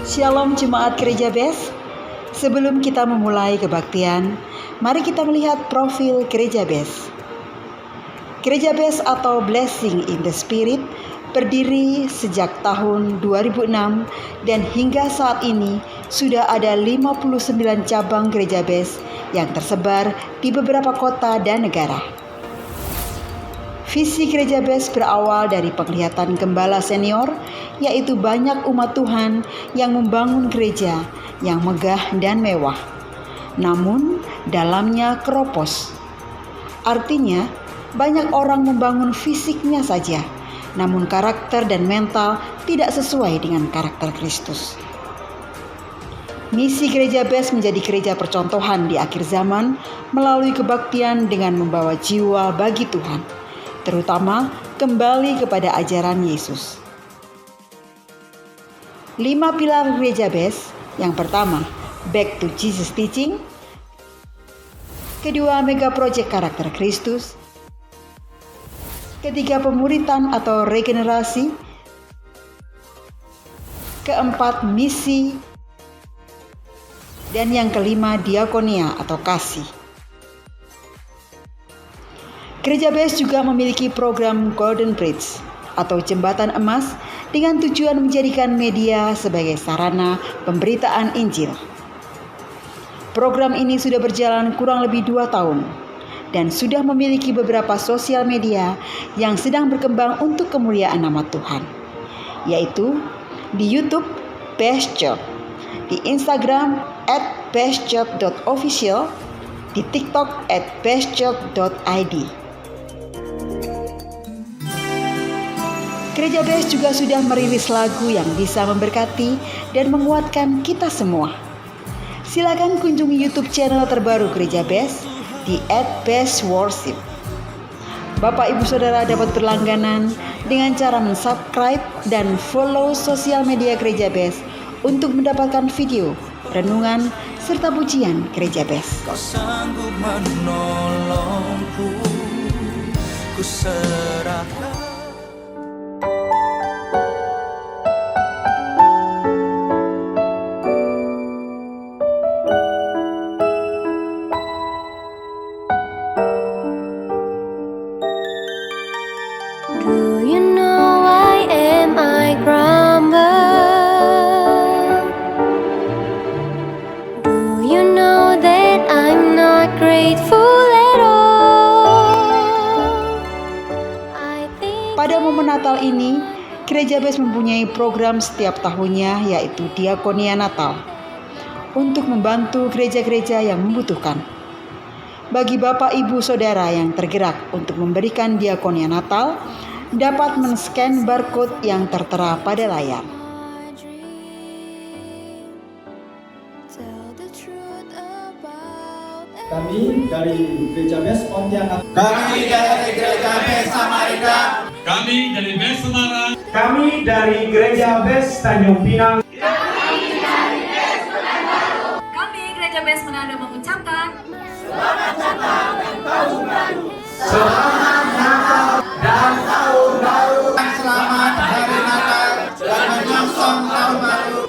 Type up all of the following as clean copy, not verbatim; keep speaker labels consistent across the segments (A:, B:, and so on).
A: Shalom Jemaat Gereja BES. Sebelum kita memulai kebaktian, mari kita melihat profil Gereja BES. Gereja BES atau Blessing in the Spirit berdiri sejak tahun 2006 dan hingga saat ini sudah ada 59 cabang Gereja BES yang tersebar di beberapa kota dan negara. Visi Gereja BES berawal dari penglihatan gembala senior, yaitu banyak umat Tuhan yang membangun gereja yang megah dan mewah, namun dalamnya keropos. Artinya, banyak orang membangun fisiknya saja, namun karakter dan mental tidak sesuai dengan karakter Kristus. Misi Gereja BES menjadi gereja percontohan di akhir zaman melalui kebaktian dengan membawa jiwa bagi Tuhan, terutama kembali kepada ajaran Yesus. 5 pilar Gereja BES. Yang pertama, Back to Jesus Teaching. Kedua, Mega Project Karakter Kristus. Ketiga, pemuritan atau regenerasi. Keempat, misi. Dan yang kelima, diakonia atau kasih. Gereja BES juga memiliki program Golden Bridge atau jembatan emas dengan tujuan menjadikan media sebagai sarana pemberitaan Injil. Program ini sudah berjalan kurang lebih 2 tahun dan sudah memiliki beberapa sosial media yang sedang berkembang untuk kemuliaan nama Tuhan, yaitu di YouTube BES Church, di Instagram @beschurch.official, di TikTok @beschurch.id. Gereja BES juga sudah merilis lagu yang bisa memberkati dan menguatkan kita semua. Silakan kunjungi YouTube channel terbaru Gereja BES di @BESWorship. Bapak Ibu Saudara dapat berlangganan dengan cara mensubscribe dan follow sosial media Gereja BES untuk mendapatkan video, renungan, serta pujian Gereja BES.
B: Kau sanggup menolongku, ku serahkan.
C: Do you know why am I grumble? Do you know that I'm not grateful at all?
A: Pada momen Natal ini, Gereja BES mempunyai program setiap tahunnya, yaitu Diakonia Natal, untuk membantu gereja-gereja yang membutuhkan. Bagi Bapak Ibu Saudara yang tergerak untuk memberikan Diakonia Natal, dapat men-scan barcode yang tertera pada layar.
D: Kami dari Gereja BES Pontianak.
E: Kami dari Gereja BES Samarinda.
F: Kami dari BES Semarang.
D: Kami dari Gereja BES Tanjung Pinang.
G: Kami Gereja BES Manado mengucapkan
D: Selamat Natal dan Tahun Baru. Selamat Natal dan Tahun Baru.
E: Selamat Hari Natal dan menyongsong Tahun Baru.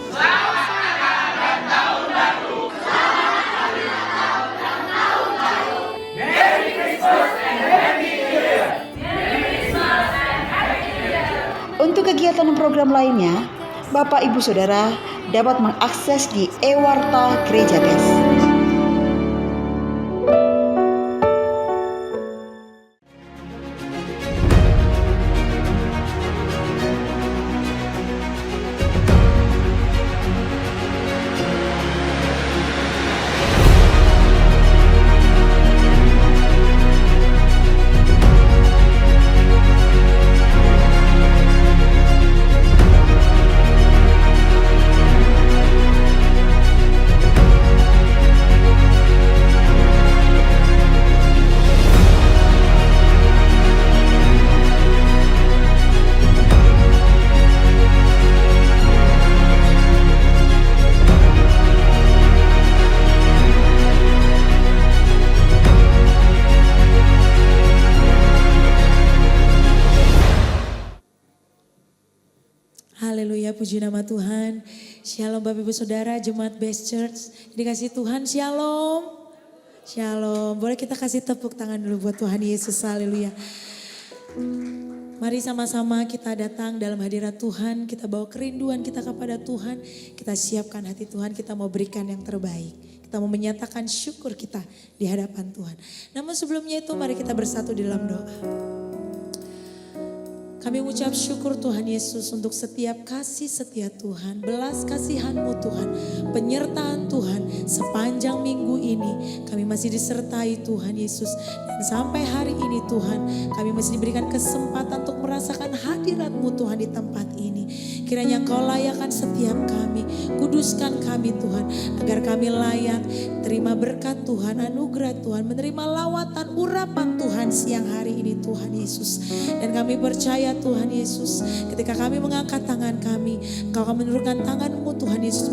A: Untuk kegiatan dan program lainnya, Bapak Ibu Saudara dapat mengakses di e-warta Gereja BES.
H: Haleluya, puji nama Tuhan. Shalom Bapak Ibu Saudara Jemaat Best Church. Dikasih Tuhan shalom. Shalom. Boleh kita kasih tepuk tangan dulu buat Tuhan Yesus. Haleluya. Mari sama-sama kita datang dalam hadirat Tuhan. Kita bawa kerinduan kita kepada Tuhan. Kita siapkan hati Tuhan. Kita mau berikan yang terbaik. Kita mau menyatakan syukur kita di hadapan Tuhan. Namun sebelumnya itu mari kita bersatu di dalam doa. Kami mengucap syukur Tuhan Yesus untuk setiap kasih setia Tuhan, belas kasihan-Mu Tuhan, penyertaan Tuhan sepanjang minggu ini. Kami masih disertai Tuhan Yesus dan sampai hari ini Tuhan kami masih diberikan kesempatan untuk merasakan hadirat-Mu Tuhan di tempat ini. Kiranya Engkau layakkan setiap kami, kuduskan kami Tuhan agar kami layak terima berkat Tuhan, anugerah Tuhan, menerima lawatan urapan Tuhan siang hari ini Tuhan Yesus. Dan kami percaya Tuhan Yesus, ketika kami mengangkat tangan kami, Engkau akan menurunkan tangan-Mu Tuhan Yesus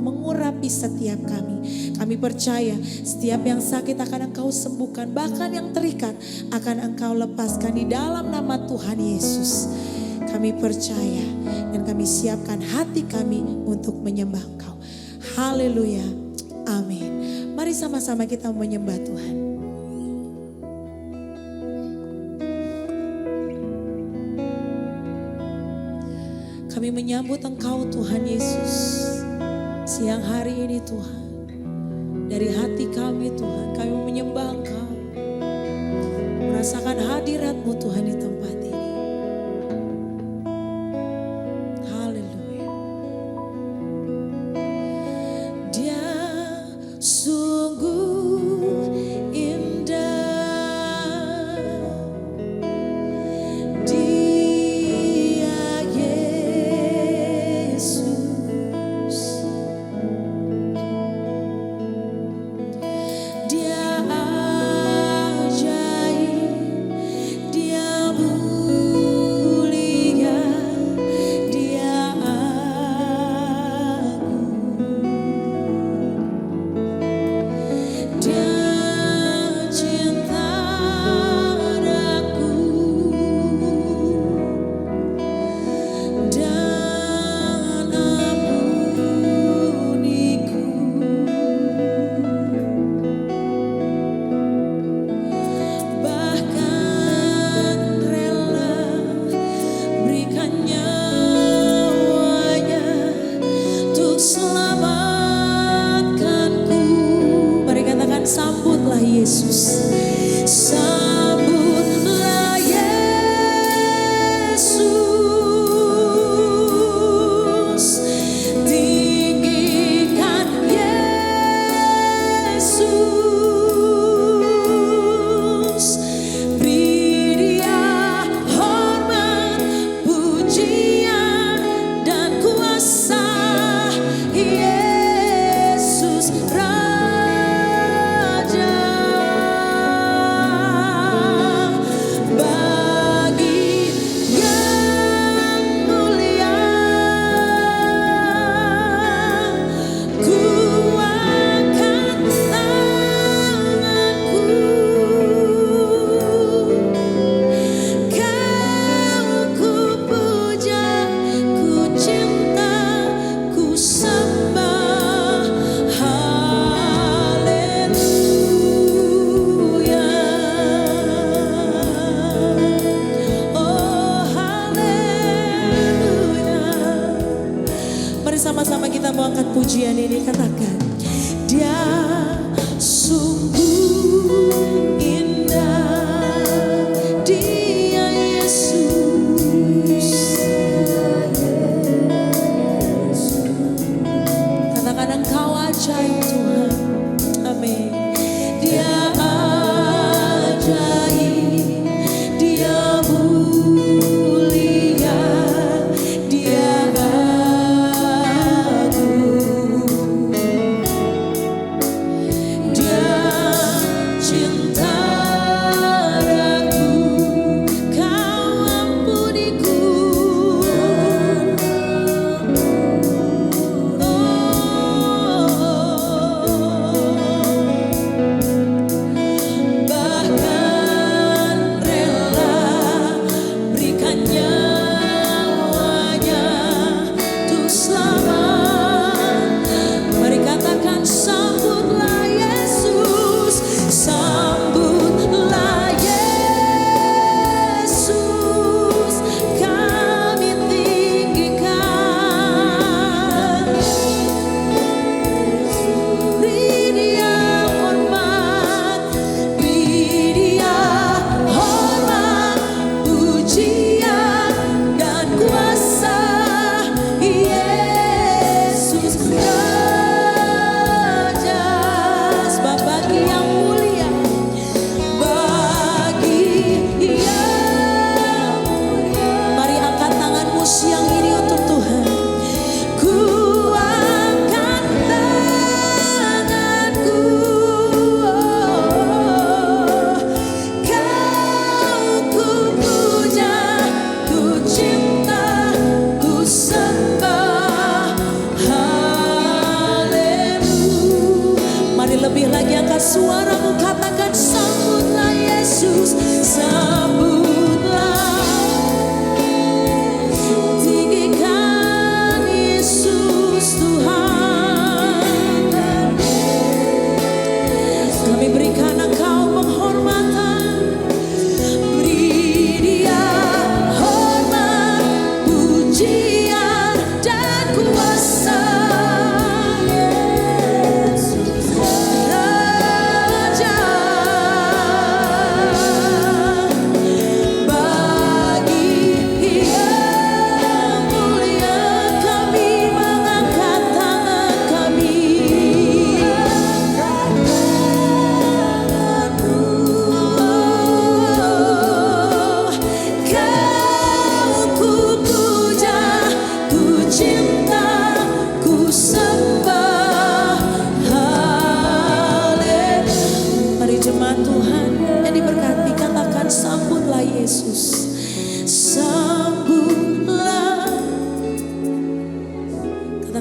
H: mengurapi setiap kami. Kami percaya setiap yang sakit akan Engkau sembuhkan, bahkan yang terikat akan Engkau lepaskan di dalam nama Tuhan Yesus. Kami percaya dan kami siapkan hati kami untuk menyembah Engkau. Haleluya, amin. Mari sama-sama kita menyembah Tuhan. Kami menyambut Engkau Tuhan Yesus siang hari ini Tuhan. Dari hati kami Tuhan, kami menyembah Engkau. Merasakan hadirat-Mu Tuhan di tempat ini. Haleluya. Dia sungguh indah. Sambutlah Yesus, sambutlah Yesus, tinggikan Yesus, beri Dia hormat, pujian dan kuasa. Yesus sama-sama kita mau angkat pujian ini, katakan Dia sungguh indah, Dia Yesus. Katakan Engkau ajaib Tuhan, amin. Dia ajaib, Dia mulia, Dia cinta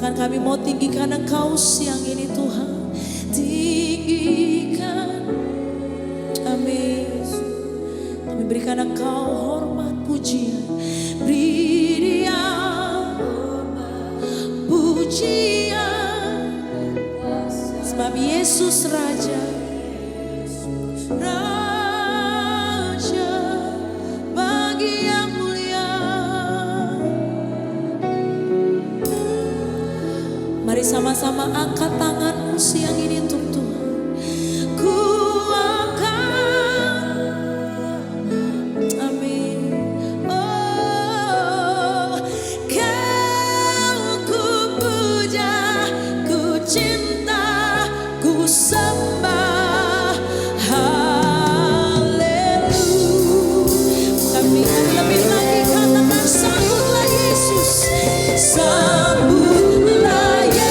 H: Nyatakan kami mau tinggikan Engkau siang ini Tuhan. Tinggikan, amin. Kami berikan Engkau hormat pujian. Beri Dia pujian. Sebab Yesus Raja, Raja bagi yang mulia. Mari sama-sama angkat tanganmu siang ini untuk Tuhan. Ku angkat, amin. Oh, Kau ku puja, ku cinta, ku sembah. Haleluya. Kami lebih lagi katakan sambutlah Yesus. Sambutlah Yesus.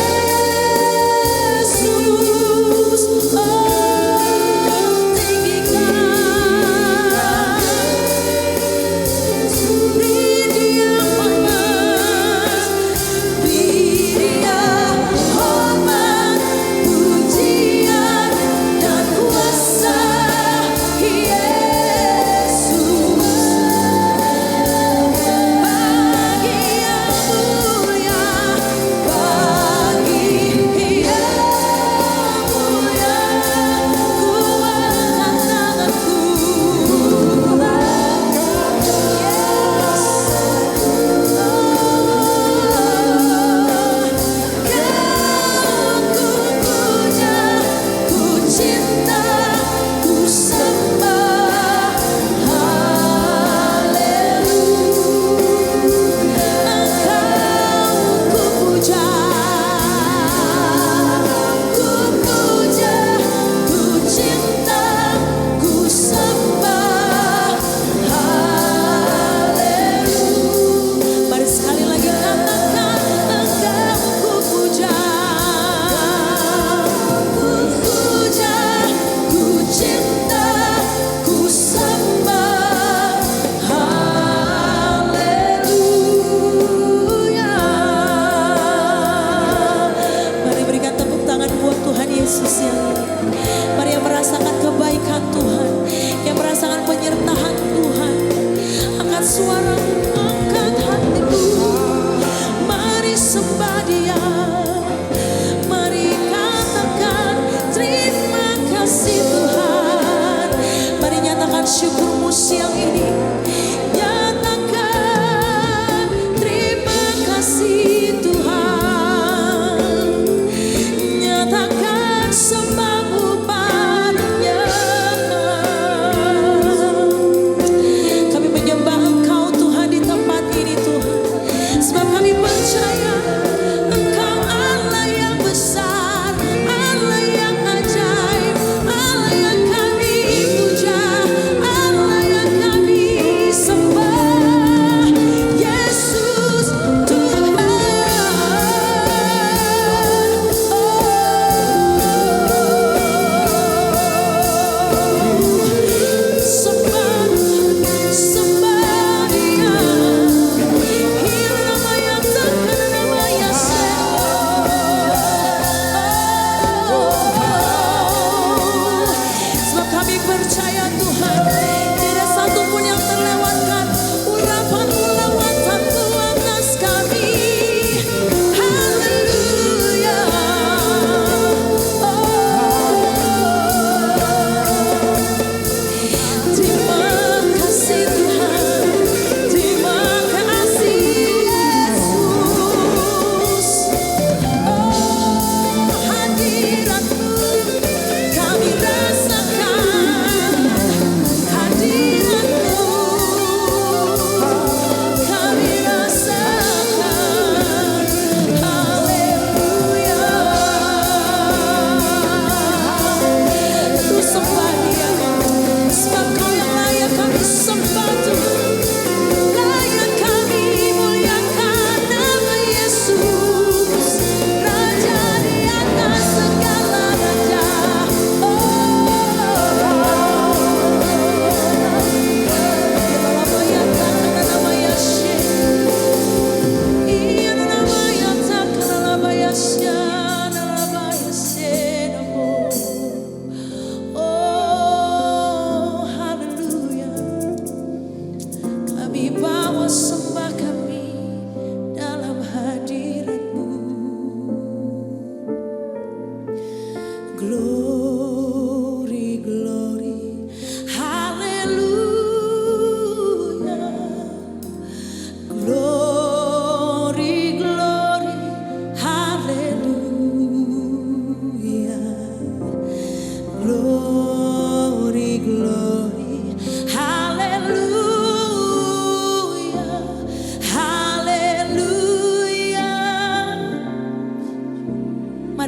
H: Oh, tinggikan. Beri Dia hormat. Beri Dia hormat, pujian dan kuasa. Yesus bagi yang mulia, bagi yang mulia. Ku angkat tanganku. Kau ku puja, ku cinta, ku sembah. Haleluya. Engkau ku puja, ku cinta, ku sembah. Haleluya. Mari sekali lagi katakan, Engkau ku puja, ku cinta, ku sembah. Haleluya. Mari berikan tepuk tangan buat Tuhan Yesus yang ini. Mari yang merasakan kebaikan Tuhan, yang merasakan penyertaan Tuhan, angkat suaramu, angkat hatimu. Mari sembah Dia. Mari katakan terima kasih Tuhan. Mari nyatakan syukurmu siang ini. Nyatakan terima kasih Tuhan. Nyatakan sembahmu padanya. Kami menyembah Engkau Tuhan di tempat ini Tuhan. Sebab kami percaya Engkau Allah yang besar, Allah yang ajaib, Allah yang kami puja, Allah yang kami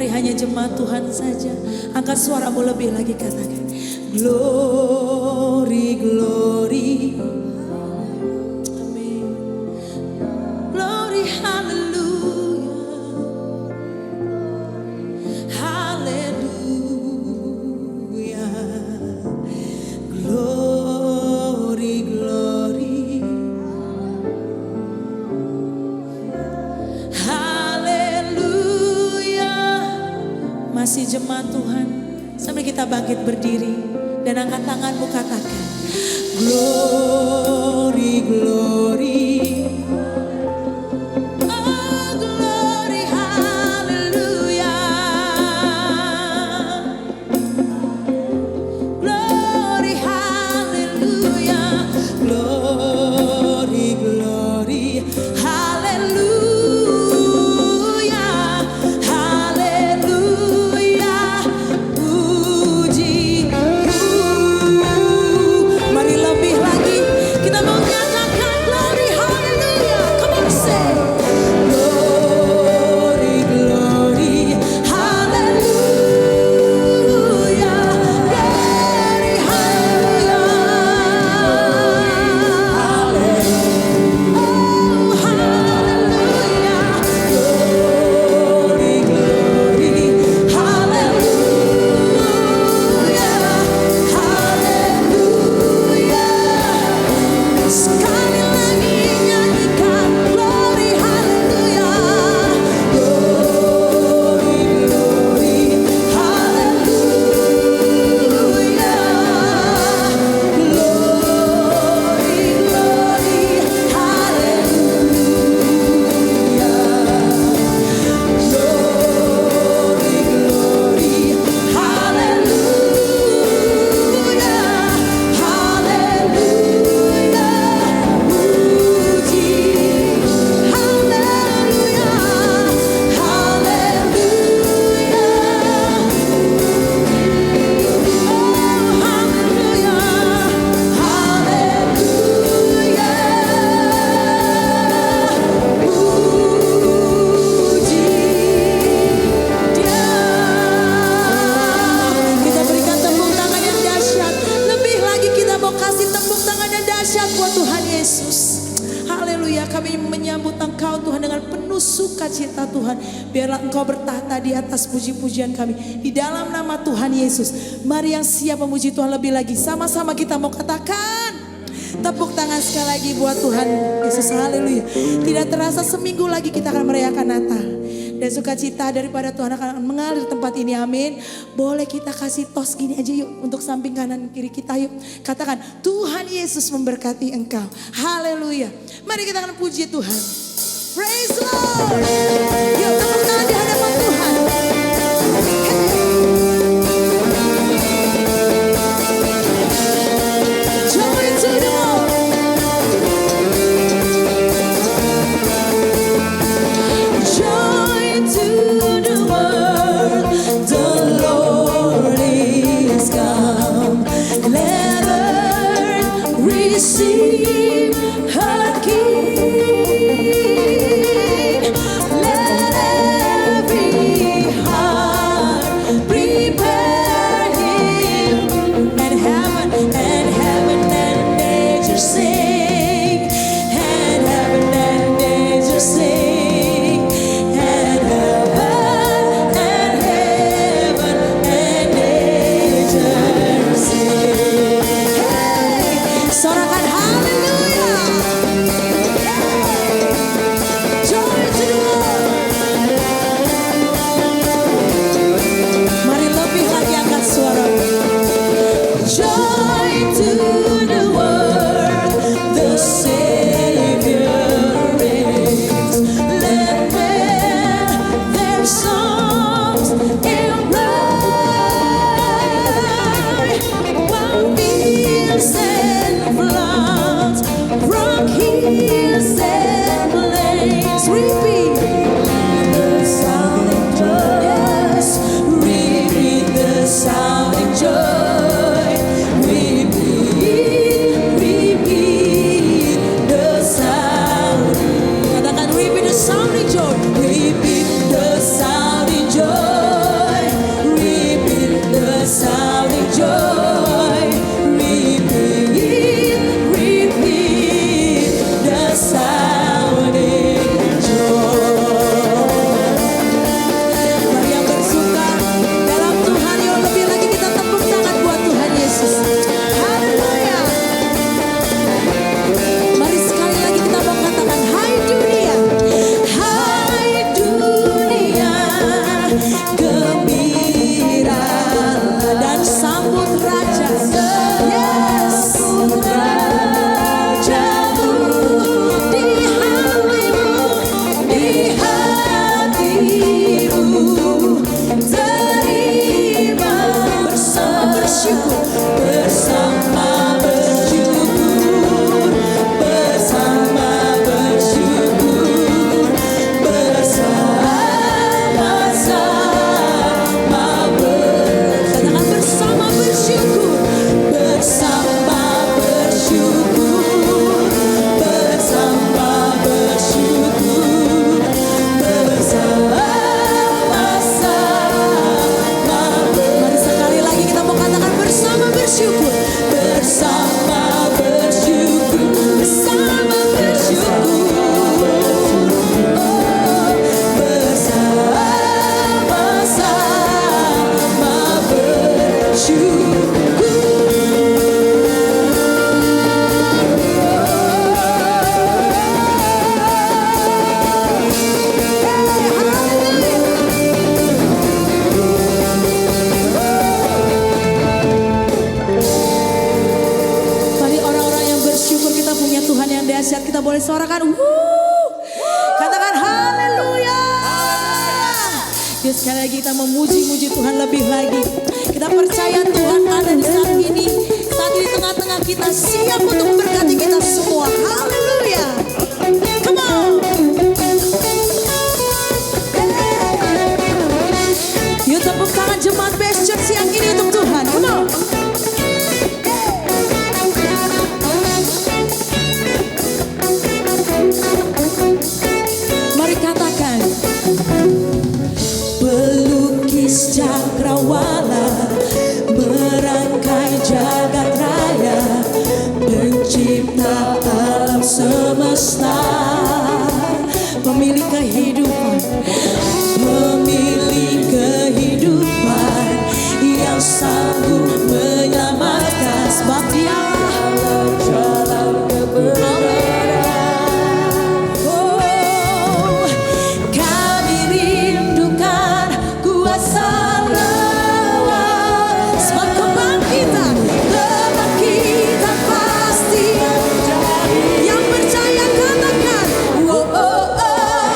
H: hanya jemaat Tuhan saja. Angkat suaramu lebih lagi, katakan glory, glory. Amin. Glory, hallelujah. Hallelujah. Glory, glory. Masih jemaat Tuhan, sambil kita bangkit berdiri dan angkat tanganmu, katakan glory, glory. Oh glory, hallelujah. Glory, hallelujah. Glory, glory, hallelujah. Sukacita Tuhan, biarlah Engkau bertahta di atas puji-pujian kami di dalam nama Tuhan Yesus. Mari yang siap memuji Tuhan lebih lagi, sama-sama kita mau katakan tepuk tangan sekali lagi buat Tuhan Yesus. Haleluya. Tidak terasa seminggu lagi kita akan merayakan Natal dan sukacita daripada Tuhan akan mengalir tempat ini. Amin. Boleh kita kasih tos gini aja yuk untuk samping kanan kiri kita yuk. Katakan Tuhan Yesus memberkati engkau. Haleluya. Mari kita akan puji Tuhan. Praise the Lord. Yuk tepuk tangan di hadapan Tuhan. Joy to the world. Joy to the world. The Lord is come. Let earth receive her King. bersyukur, bersama bersyukur, bersama bersyukur, bersama-sama katakan bersama bersyukur, bersama bersyukur, bersama bersyukur, bersama-sama. Mari sekali lagi kita mau katakan bersama bersyukur, bersama bersyukur, bersama bersyukur, oh, bersama-sama bersyukur. Mari orang-orang yang bersyukur kita punya Tuhan yang dahsyat, kita boleh suarakan katakan haleluya. Ya, sekali lagi kita memuji-muji Tuhan lebih lagi. Kita percaya Tuhan ada di saat ini di tengah-tengah kita, siap untuk memberkati kita semua. Haleluya. Come on. Yuk tepuk tangan jemaat Best Church siang ini untuk Tuhan. Come on. Mari katakan, pelukis cakrawala, merangkai jagat raya, pencipta alam semesta, pemilik kehidupan, pemilik kehidupan yang sanggup menyelamatkan, sebab Dia jalan kebenaran. Oh, kami rindukan kuasa lawan, sebab kebangkitan pasti yang percaya katakan, oh, oh, oh,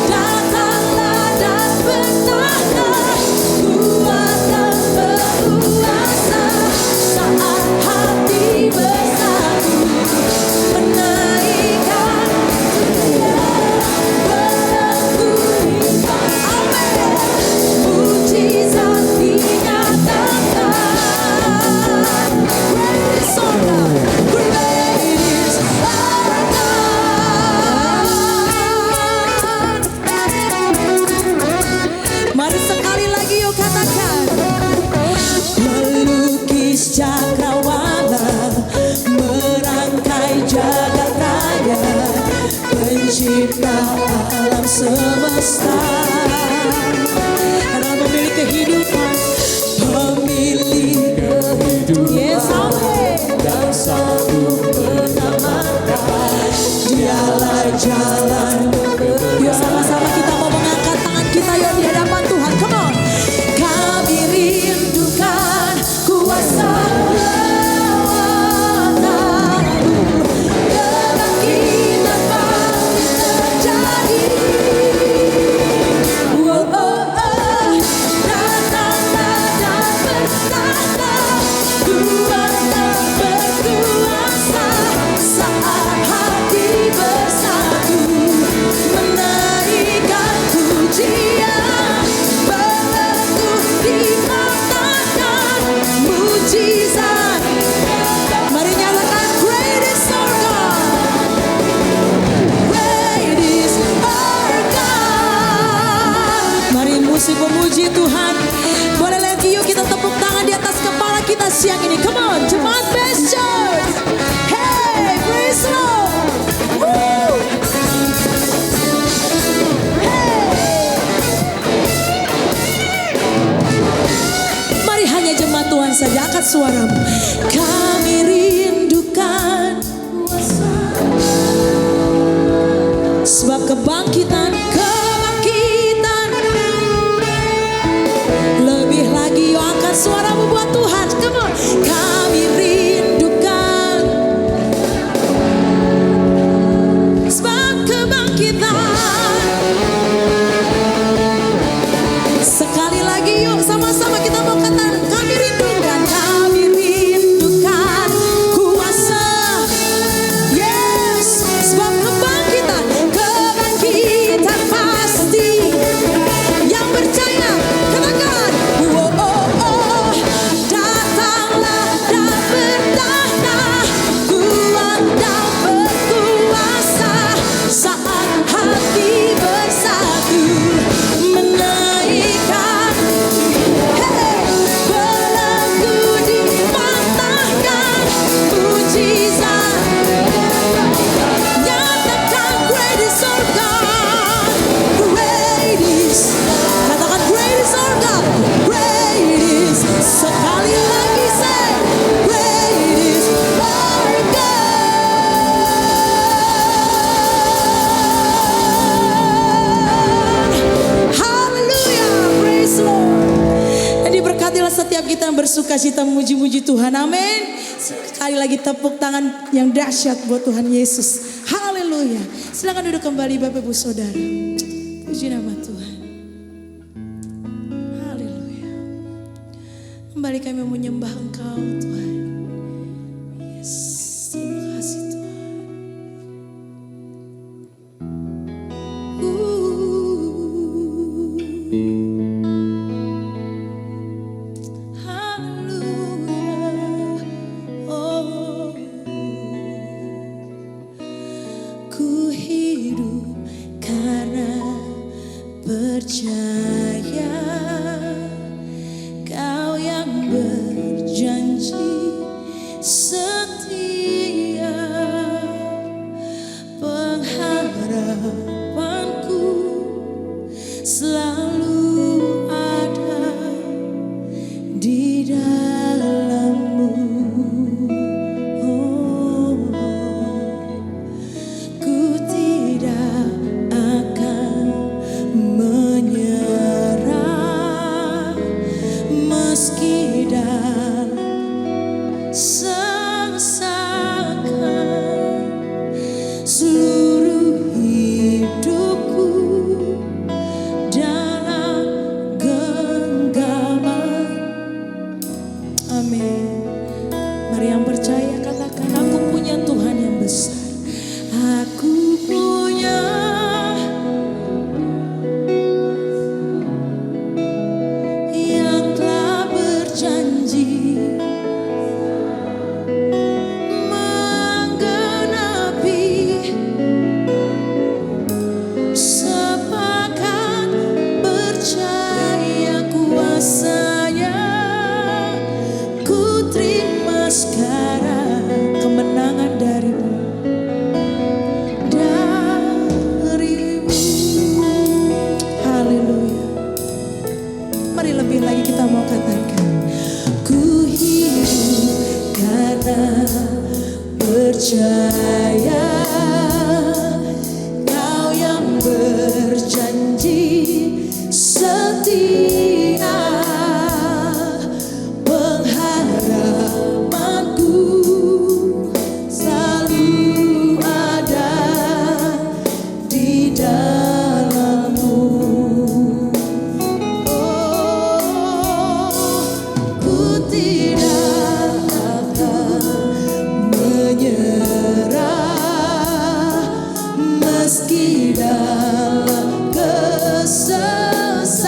H: datanglah dan benarlah kuat dan berkuasa saat hati bersatu menaikkan belenggu lipat. Amin. Mujizat dinyatakan. Great is our God. Great is our God. Mari sekali lagi yuk katakan, melukis cakrawala, merangkai jagat raya, pencipta alam semesta, karena pemilik kehidupan, pemilik kehidupan, yes, yang sanggup menyelamatkan, Dialah jalan. Yuk sama-sama kita mau mengangkat tangan kita yuk di hadapan Tuhan. Come on. Kami rindukan kuasa lawan-Mu, kebangkitan pasti terjadi. Oh, oh, oh, datanglah dan benarlah Tuhan yang berkuasa saat hati bersatu menaikkan pujian, belenggu dimatakan mujizat. Mari nyalakan, great is our God, great is our God. Mari musik memuji Tuhan. Boleh lagi yuk kita tepuk tangan di atas kepala kita siang ini. Come on, jemaat Best Church. Hey, praise the Lord. Woo. Mari hanya jemaat Tuhan saja, angkat suaramu. Kami rindukan kuasa, sebab kebangkitan lebih lagi. Yuk angkat suaramu buat Tuhan. Come on. Kami rindukan sebab kebangkitan. Sekali lagi yuk sama-sama kita mau katakan, kami rindukan, kami setiap kita bersuka cita memuji-muji Tuhan. Amin. Sekali lagi tepuk tangan yang dahsyat buat Tuhan Yesus. Haleluya. Silakan duduk kembali Bapak Ibu Saudara. Puji nama Tuhan. Haleluya. Kembali kami menyembah Engkau Tuhan. Yes, terima kasih Tuhan. Ku hidup karena percaya Kau yang berjanji setia, pengharapanku selalu ada di dalam-Mu. Ku tidak akan menyerah meski dalam sengsakan seluruh hidupku dalam genggaman. Amin. Mari yang percaya katakan, aku punya Tuhan yang besar. Aku punya yang telah berjanji menggenapi sepakat percaya kuasa-Nya. Ku terima sekarang kemenangan dari-Mu. Haleluya. Mari lebih lagi kita mau katakan, ku hidup karena percaya Kau yang berjanji setia, pengharapanku selalu ada di dalam-Mu. Ku tidak akan menyerah meski dalam kesesakan.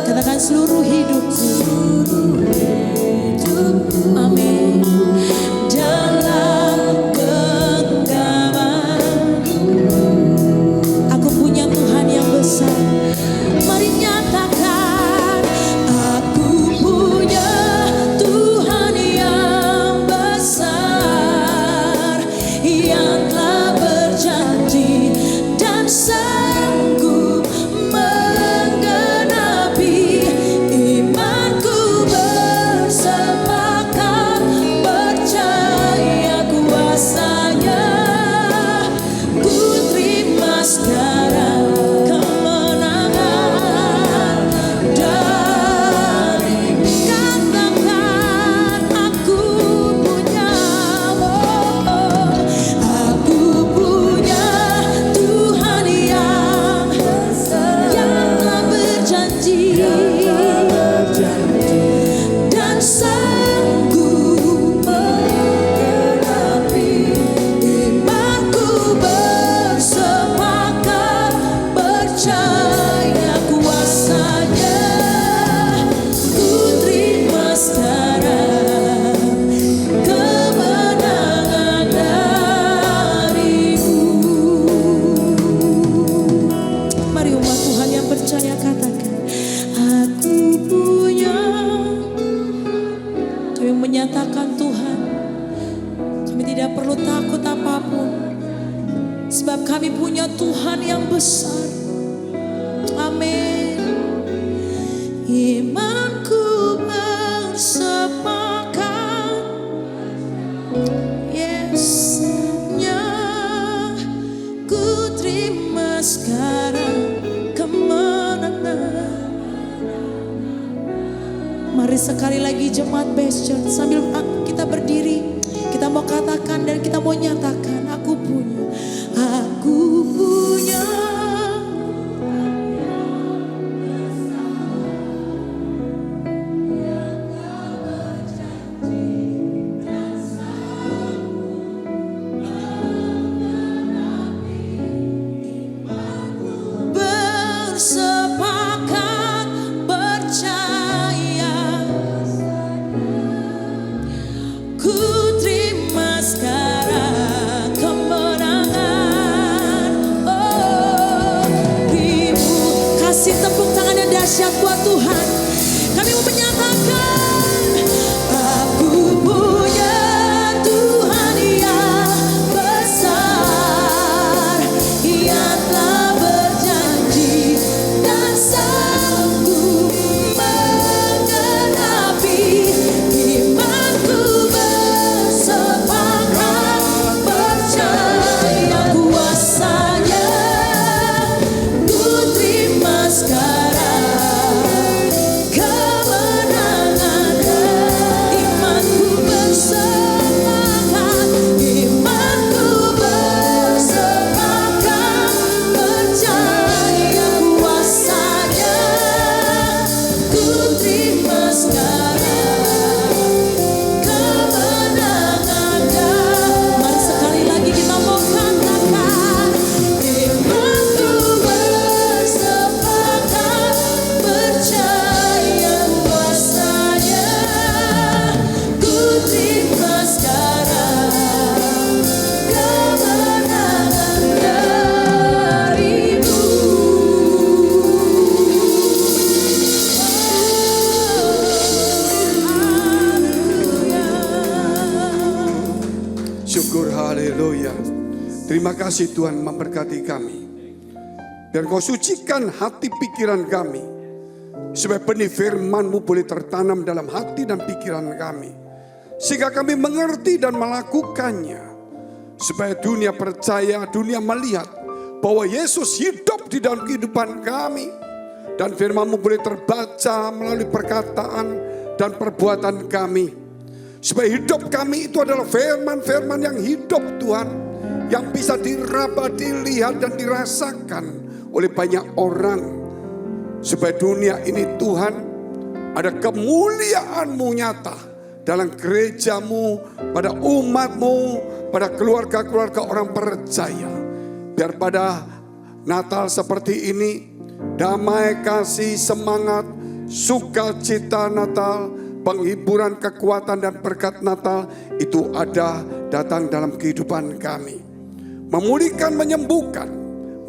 H: Katakan seluruh hidupku. Amin. Dalam genggaman aku punya Tuhan yang besar. Mari nyatakan, aku punya Tuhan yang besar, yang telah berjanji dan sanggup menggenapi imanku. Bersepakat percaya kuasa-Nya. Ku terima sekarang kemenangan sekali lagi jemaat Best Church, sambil kita berdiri, kita mau katakan dan kita mau nyatakan, aku punya. Bersepakat percaya, ku terima sekarang kemenangan. Oh, ribu. Kasih tepuk tangan yang dahsyat buat Tuhan. Kami mau menyatakan, aku punya Tuhan yang besar, Ia telah berjanji dan sanggup menggenapi. Imanku bersepakat percaya kuasanya, ku terima sekarang kemenangan. Imanku bersepakat, imanku bersepakat percaya kuasanya, ku terima sekarang kemenangan. Mari sekali lagi kita mau katakan, imanku bersepakat percaya kuasanya, ku terima sekarang kemenangan darimu.
I: Syukur, haleluya. Terima kasih Tuhan memberkati kami. Biar Kau sucikan hati pikiran kami, supaya benih firman-Mu boleh tertanam dalam hati dan pikiran kami, sehingga kami mengerti dan melakukannya, supaya dunia percaya, dunia melihat bahwa Yesus hidup di dalam kehidupan kami, dan firman-Mu boleh terbaca melalui perkataan dan perbuatan kami, supaya hidup kami itu adalah firman-firman yang hidup Tuhan, yang bisa diraba, dilihat dan dirasakan oleh banyak orang, supaya dunia ini Tuhan ada kemuliaan-Mu nyata dalam gereja-Mu, pada umat-Mu, pada keluarga-keluarga orang percaya. Biar pada Natal seperti ini, damai, kasih, semangat, sukacita Natal, penghiburan, kekuatan dan berkat Natal itu ada datang dalam kehidupan kami. Memulihkan, menyembuhkan,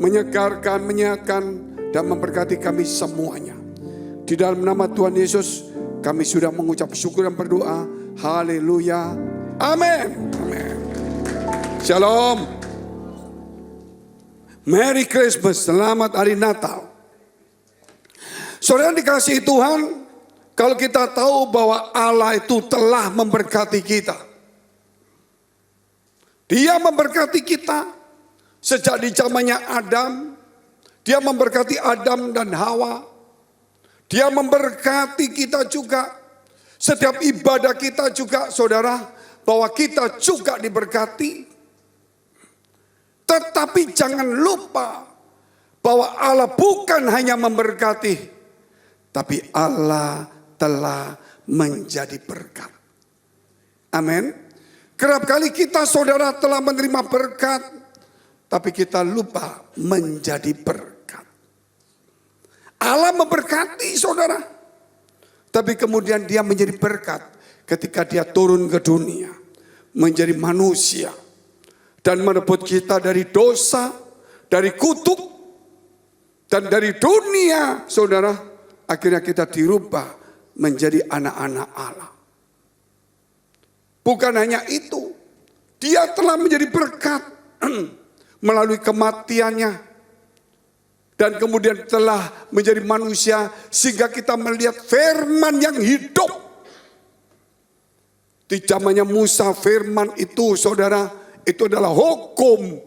I: menyegarkan, menyehatkan dan memberkati kami semuanya. Di dalam nama Tuhan Yesus kami sudah mengucap syukur dan berdoa. Haleluya. Amin. Amin. Shalom. Merry Christmas. Selamat Hari Natal. Saudara dikasihi Tuhan, kalau kita tahu bahwa Allah itu telah memberkati kita. Dia memberkati kita sejak di zamannya Adam. Dia memberkati Adam dan Hawa. Dia memberkati kita juga. Setiap ibadah kita juga, saudara, bahwa kita juga diberkati. Tetapi jangan lupa bahwa Allah bukan hanya memberkati, tapi Allah telah menjadi berkat. Amin. Kerap kali kita, saudara, telah menerima berkat, tapi kita lupa menjadi berkat. Allah memberkati saudara, tapi kemudian dia menjadi berkat ketika dia turun ke dunia, menjadi manusia, dan merebut kita dari dosa, dari kutuk, dan dari dunia, saudara. Akhirnya kita dirubah menjadi anak-anak Allah. Bukan hanya itu, dia telah menjadi berkat melalui kematiannya, dan kemudian telah menjadi manusia sehingga kita melihat firman yang hidup. Di zamannya Musa, firman itu, saudara, itu adalah hukum,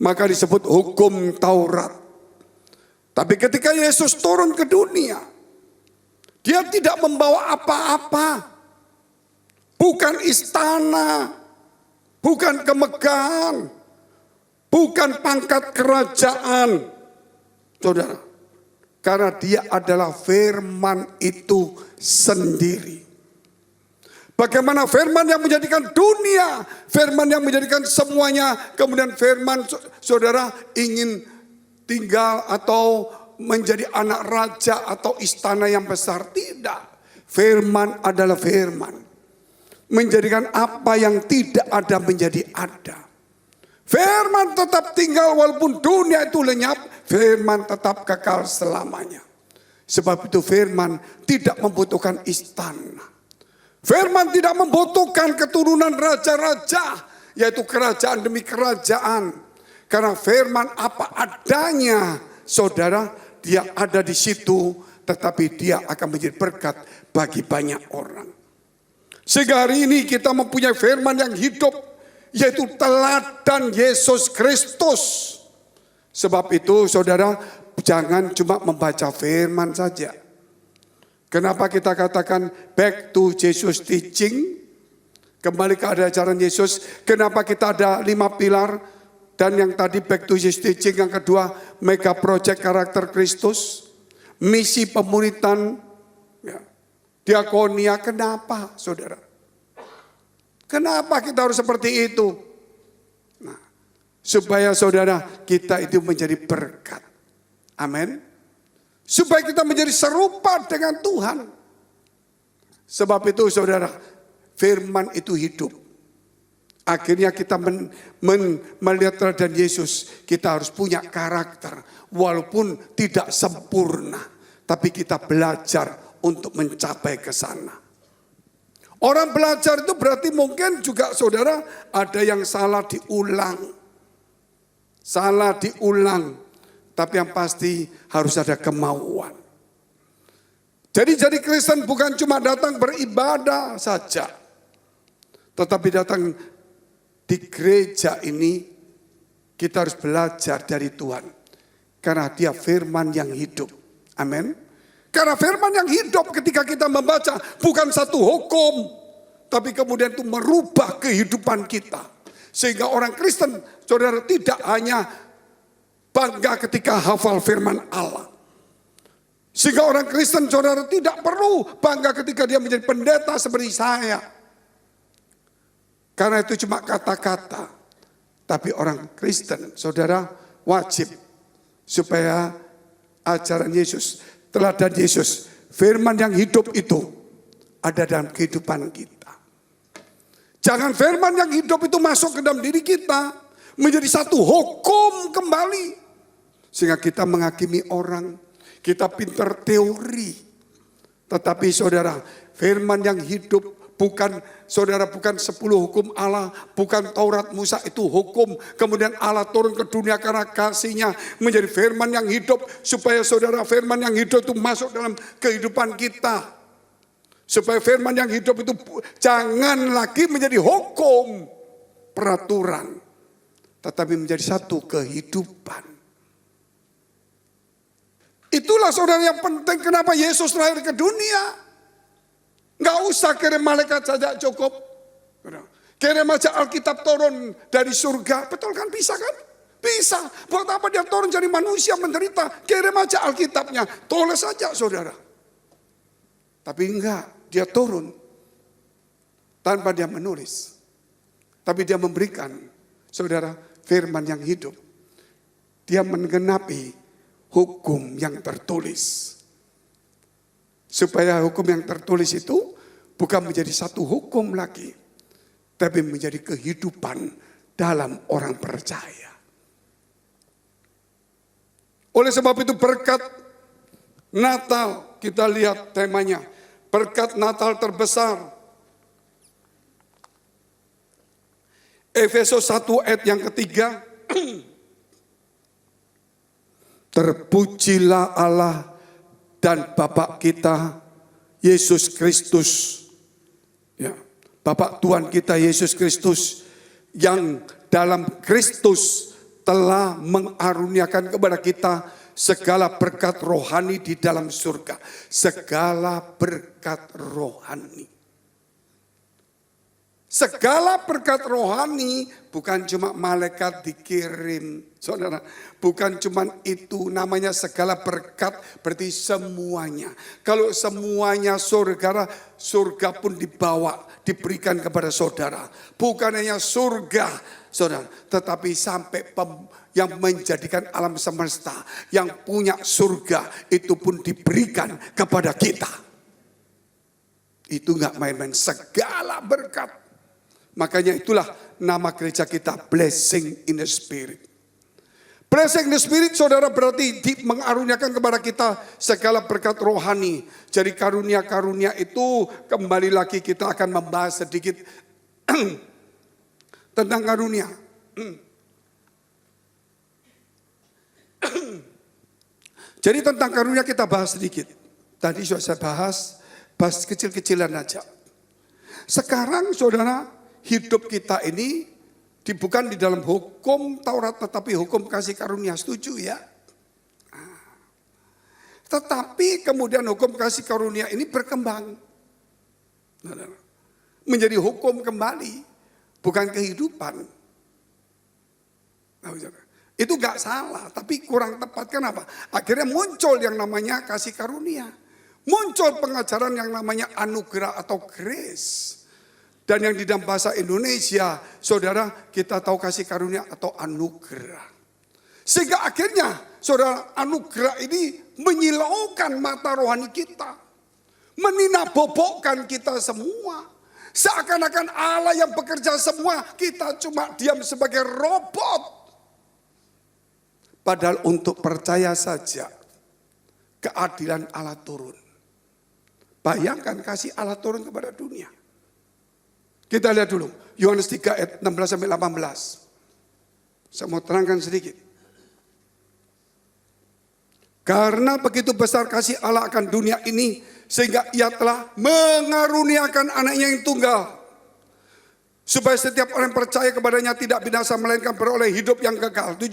I: maka disebut hukum Taurat. Tapi ketika Yesus turun ke dunia, Dia tidak membawa apa-apa. Bukan istana, bukan kemegahan, bukan pangkat kerajaan. Saudara, karena dia adalah firman itu sendiri. Bagaimana firman yang menjadikan dunia, firman yang menjadikan semuanya, kemudian firman saudara ingin tinggal atau menjadi anak raja atau istana yang besar. Tidak. Firman adalah firman. Menjadikan apa yang tidak ada menjadi ada. Firman tetap tinggal walaupun dunia itu lenyap. Firman tetap kekal selamanya. Sebab itu firman tidak membutuhkan istana. Firman tidak membutuhkan keturunan raja-raja. Yaitu kerajaan demi kerajaan. Karena firman apa adanya, saudara, dia ada di situ, tetapi dia akan menjadi berkat bagi banyak orang. Sehingga hari ini kita mempunyai firman yang hidup, yaitu teladan Yesus Kristus. Sebab itu saudara, jangan cuma membaca firman saja. Kenapa kita katakan back to Jesus teaching? Kembali ke ajaran Yesus. Kenapa kita ada 5 pilar? Dan yang tadi back to Jesus teaching, yang kedua mega project karakter Kristus, misi pemuritan, ya, diakonia. Kenapa saudara? Kenapa kita harus seperti itu? Nah, supaya saudara kita itu menjadi berkat. Amin. Supaya kita menjadi serupa dengan Tuhan. Sebab itu saudara, firman itu hidup. Akhirnya kita melihat teladan Yesus. Kita harus punya karakter. Walaupun tidak sempurna. Tapi kita belajar untuk mencapai ke sana. Orang belajar itu berarti mungkin juga saudara ada yang salah diulang. Salah diulang. Tapi yang pasti harus ada kemauan. Jadi Kristen bukan cuma datang beribadah saja. Tetapi datang di gereja ini kita harus belajar dari Tuhan. Karena dia firman yang hidup. Amin. Karena firman yang hidup ketika kita membaca bukan satu hukum. Tapi kemudian itu merubah kehidupan kita. Sehingga orang Kristen saudara tidak hanya bangga ketika hafal firman Allah. Sehingga orang Kristen saudara tidak perlu bangga ketika dia menjadi pendeta seperti saya. Karena itu cuma kata-kata. Tapi orang Kristen, saudara, wajib supaya ajaran Yesus, teladan Yesus, firman yang hidup itu ada dalam kehidupan kita. Jangan firman yang hidup itu masuk ke dalam diri kita, menjadi satu hukum kembali. Sehingga kita menghakimi orang, kita pintar teori. Tetapi saudara, firman yang hidup bukan 10 hukum Allah, bukan Taurat Musa itu hukum. Kemudian Allah turun ke dunia karena kasihnya menjadi firman yang hidup. Supaya saudara firman yang hidup itu masuk dalam kehidupan kita. Supaya firman yang hidup itu jangan lagi menjadi hukum, peraturan. Tetapi menjadi satu kehidupan. Itulah saudara yang penting kenapa Yesus lahir ke dunia. Nggak usah kirim malaikat saja cukup. Kirim aja Alkitab turun dari surga. Betul kan? Bisa kan? Bisa. Buat apa dia turun jadi manusia menderita? Kirim aja Alkitabnya. Tulis saja saudara. Tapi enggak. Dia turun. Tanpa dia menulis. Tapi dia memberikan saudara firman yang hidup. Dia menggenapi hukum yang tertulis. Supaya hukum yang tertulis itu bukan menjadi satu hukum lagi. Tapi menjadi kehidupan dalam orang percaya. Oleh sebab itu berkat Natal, kita lihat temanya. Berkat Natal terbesar. Efesus 1 ayat yang ketiga. Terpujilah Allah dan Bapa kita Yesus Kristus. Ya, Bapa Tuhan kita Yesus Kristus yang dalam Kristus telah mengaruniakan kepada kita segala berkat rohani di dalam surga. Segala berkat rohani. Segala berkat rohani bukan cuma malaikat dikirim, saudara. Bukan cuma itu, namanya segala berkat berarti semuanya. Kalau semuanya saudara, surga pun dibawa, diberikan kepada saudara. Bukan hanya surga, saudara, tetapi sampai yang menjadikan alam semesta, yang punya surga, itu pun diberikan kepada kita. Itu gak main-main, segala berkat. Makanya itulah nama gereja kita, Blessing in the Spirit. Blessing in the Spirit, saudara, berarti mengaruniakan kepada kita segala berkat rohani. Jadi karunia-karunia itu kembali lagi kita akan membahas sedikit tentang karunia. Jadi tentang karunia kita bahas sedikit. Tadi sudah saya bahas kecil-kecilan aja. Sekarang saudara, hidup kita ini bukan di dalam hukum Taurat, tetapi hukum kasih karunia, setuju ya? Tetapi kemudian hukum kasih karunia ini berkembang. Menjadi hukum kembali, bukan kehidupan. Itu gak salah, tapi kurang tepat. Kenapa? Akhirnya muncul yang namanya kasih karunia. Muncul pengajaran yang namanya anugerah atau grace. Dan yang di dalam bahasa Indonesia, saudara, kita tahu kasih karunia atau anugerah. Sehingga akhirnya, saudara, anugerah ini menyilaukan mata rohani kita. Meninabobokkan kita semua. Seakan-akan Allah yang bekerja semua, kita cuma diam sebagai robot. Padahal untuk percaya saja, keadilan Allah turun. Bayangkan kasih Allah turun kepada dunia. Kita lihat dulu, Yohanes 3 ayat 16-18. Saya mau terangkan sedikit. Karena begitu besar kasih Allah akan dunia ini, sehingga ia telah mengaruniakan anaknya yang tunggal. Supaya setiap orang percaya kepadanya tidak binasa, melainkan beroleh hidup yang kekal. 17.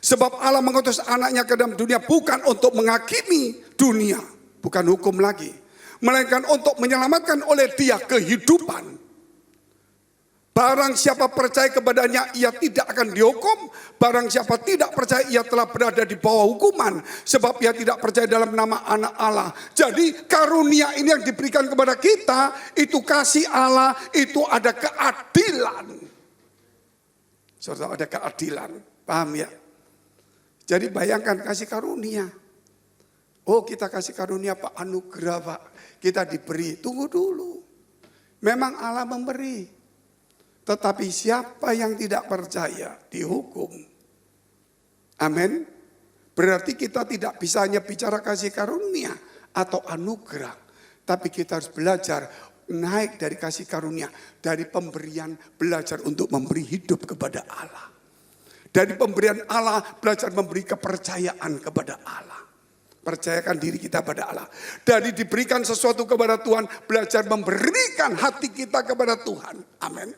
I: Sebab Allah mengutus anaknya ke dalam dunia bukan untuk menghakimi dunia. Bukan hukum lagi. Melainkan untuk menyelamatkan oleh dia kehidupan. Barang siapa percaya kepadanya, ia tidak akan dihukum. Barang siapa tidak percaya, ia telah berada di bawah hukuman. Sebab ia tidak percaya dalam nama anak Allah. Jadi karunia ini yang diberikan kepada kita, itu kasih Allah, itu ada keadilan. Saudara, ada keadilan. Paham ya? Jadi bayangkan kasih karunia. Oh, kita kasih karunia Pak, anugerah Pak. Kita diberi, tunggu dulu. Memang Allah memberi. Tetapi siapa yang tidak percaya dihukum. Amin. Berarti kita tidak bisa hanya bicara kasih karunia atau anugerah. Tapi kita harus belajar naik dari kasih karunia. Dari pemberian belajar untuk memberi hidup kepada Allah. Dari pemberian Allah belajar memberi kepercayaan kepada Allah. Percayakan diri kita pada Allah. Dari diberikan sesuatu kepada Tuhan, belajar memberikan hati kita kepada Tuhan. Amin.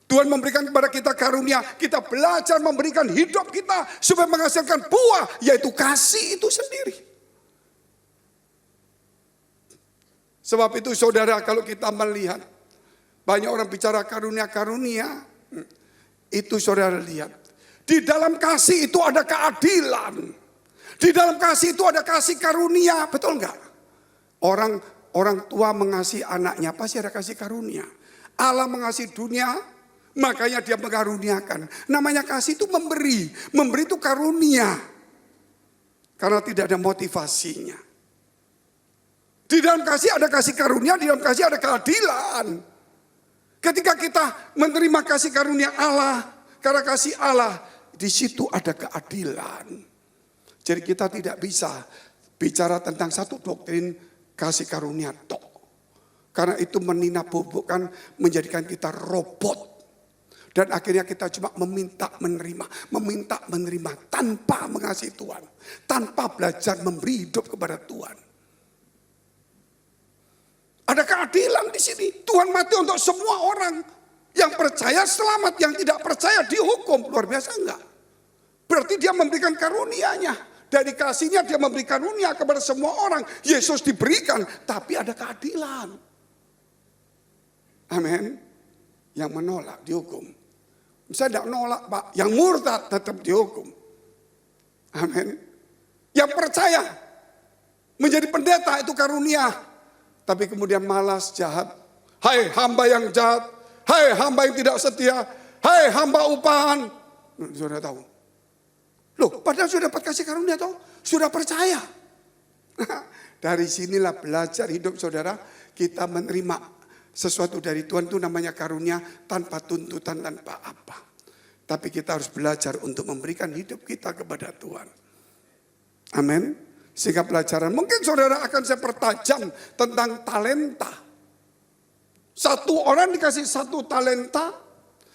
I: Tuhan memberikan kepada kita karunia, kita belajar memberikan hidup kita supaya menghasilkan buah, yaitu kasih itu sendiri. Sebab itu saudara, kalau kita melihat banyak orang bicara karunia-karunia, itu saudara lihat. Di dalam kasih itu ada keadilan. Di dalam kasih itu ada kasih karunia, betul enggak? Orang tua mengasihi anaknya, pasti ada kasih karunia. Allah mengasihi dunia, makanya dia mengaruniakan. Namanya kasih itu memberi. Memberi itu karunia. Karena tidak ada motivasinya. Di dalam kasih ada kasih karunia, di dalam kasih ada keadilan. Ketika kita menerima kasih karunia Allah, karena kasih Allah, di situ ada keadilan. Jadi kita tidak bisa bicara tentang satu doktrin kasih karunia tok. Karena itu meninabobokkan, menjadikan kita robot. Dan akhirnya kita cuma meminta menerima tanpa mengasihi Tuhan. Tanpa belajar memberi hidup kepada Tuhan. Ada keadilan di sini. Tuhan mati untuk semua orang. Yang percaya selamat, yang tidak percaya dihukum. Luar biasa enggak? Berarti dia memberikan karunia-Nya. Dari kasih-Nya dia memberi karunia kepada semua orang. Yesus diberikan, tapi ada keadilan. Amin. Yang menolak dihukum. Saya tidak nolak Pak, yang murtad tetap dihukum. Amin. Yang percaya menjadi pendeta itu karunia. Tapi kemudian malas, jahat. Hai hamba yang jahat. Hai hamba yang tidak setia. Hai hamba upahan. Sudah tahu. Loh, padahal sudah dapat kasih karunia toh. Sudah percaya. Dari sinilah belajar hidup saudara. Kita menerima sesuatu dari Tuhan itu namanya karunia tanpa tuntutan, tanpa apa. Tapi kita harus belajar untuk memberikan hidup kita kepada Tuhan. Amin. Sehingga pelajaran, mungkin saudara akan saya pertajam tentang talenta. Satu orang dikasih 1 talenta,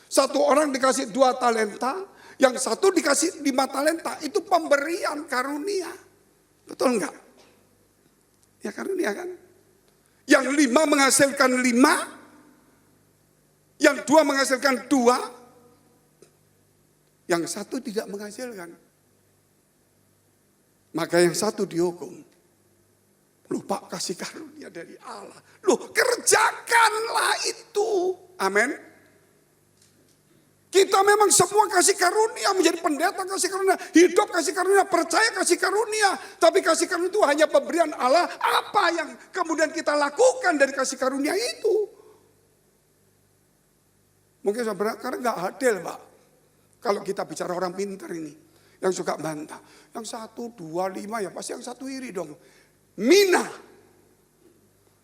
I: 1 orang dikasih 2 talenta, yang 1 dikasih 5 talenta. Itu pemberian karunia. Betul enggak? Ya karunia kan? Yang 5 menghasilkan 5, yang 2 menghasilkan 2, yang 1 tidak menghasilkan. Maka yang 1 dihukum. Loh Pak, kasih karunia dari Allah. Loh, kerjakanlah itu. Amin. Kita memang semua kasih karunia, menjadi pendeta kasih karunia, hidup kasih karunia, percaya kasih karunia. Tapi kasih karunia itu hanya pemberian Allah. Apa yang kemudian kita lakukan dari kasih karunia itu? Mungkin saudara, karena gak adil Pak. Kalau kita bicara orang pintar ini, yang suka bantah. Yang 1, 2, 5 ya pasti yang 1 iri dong. Mina.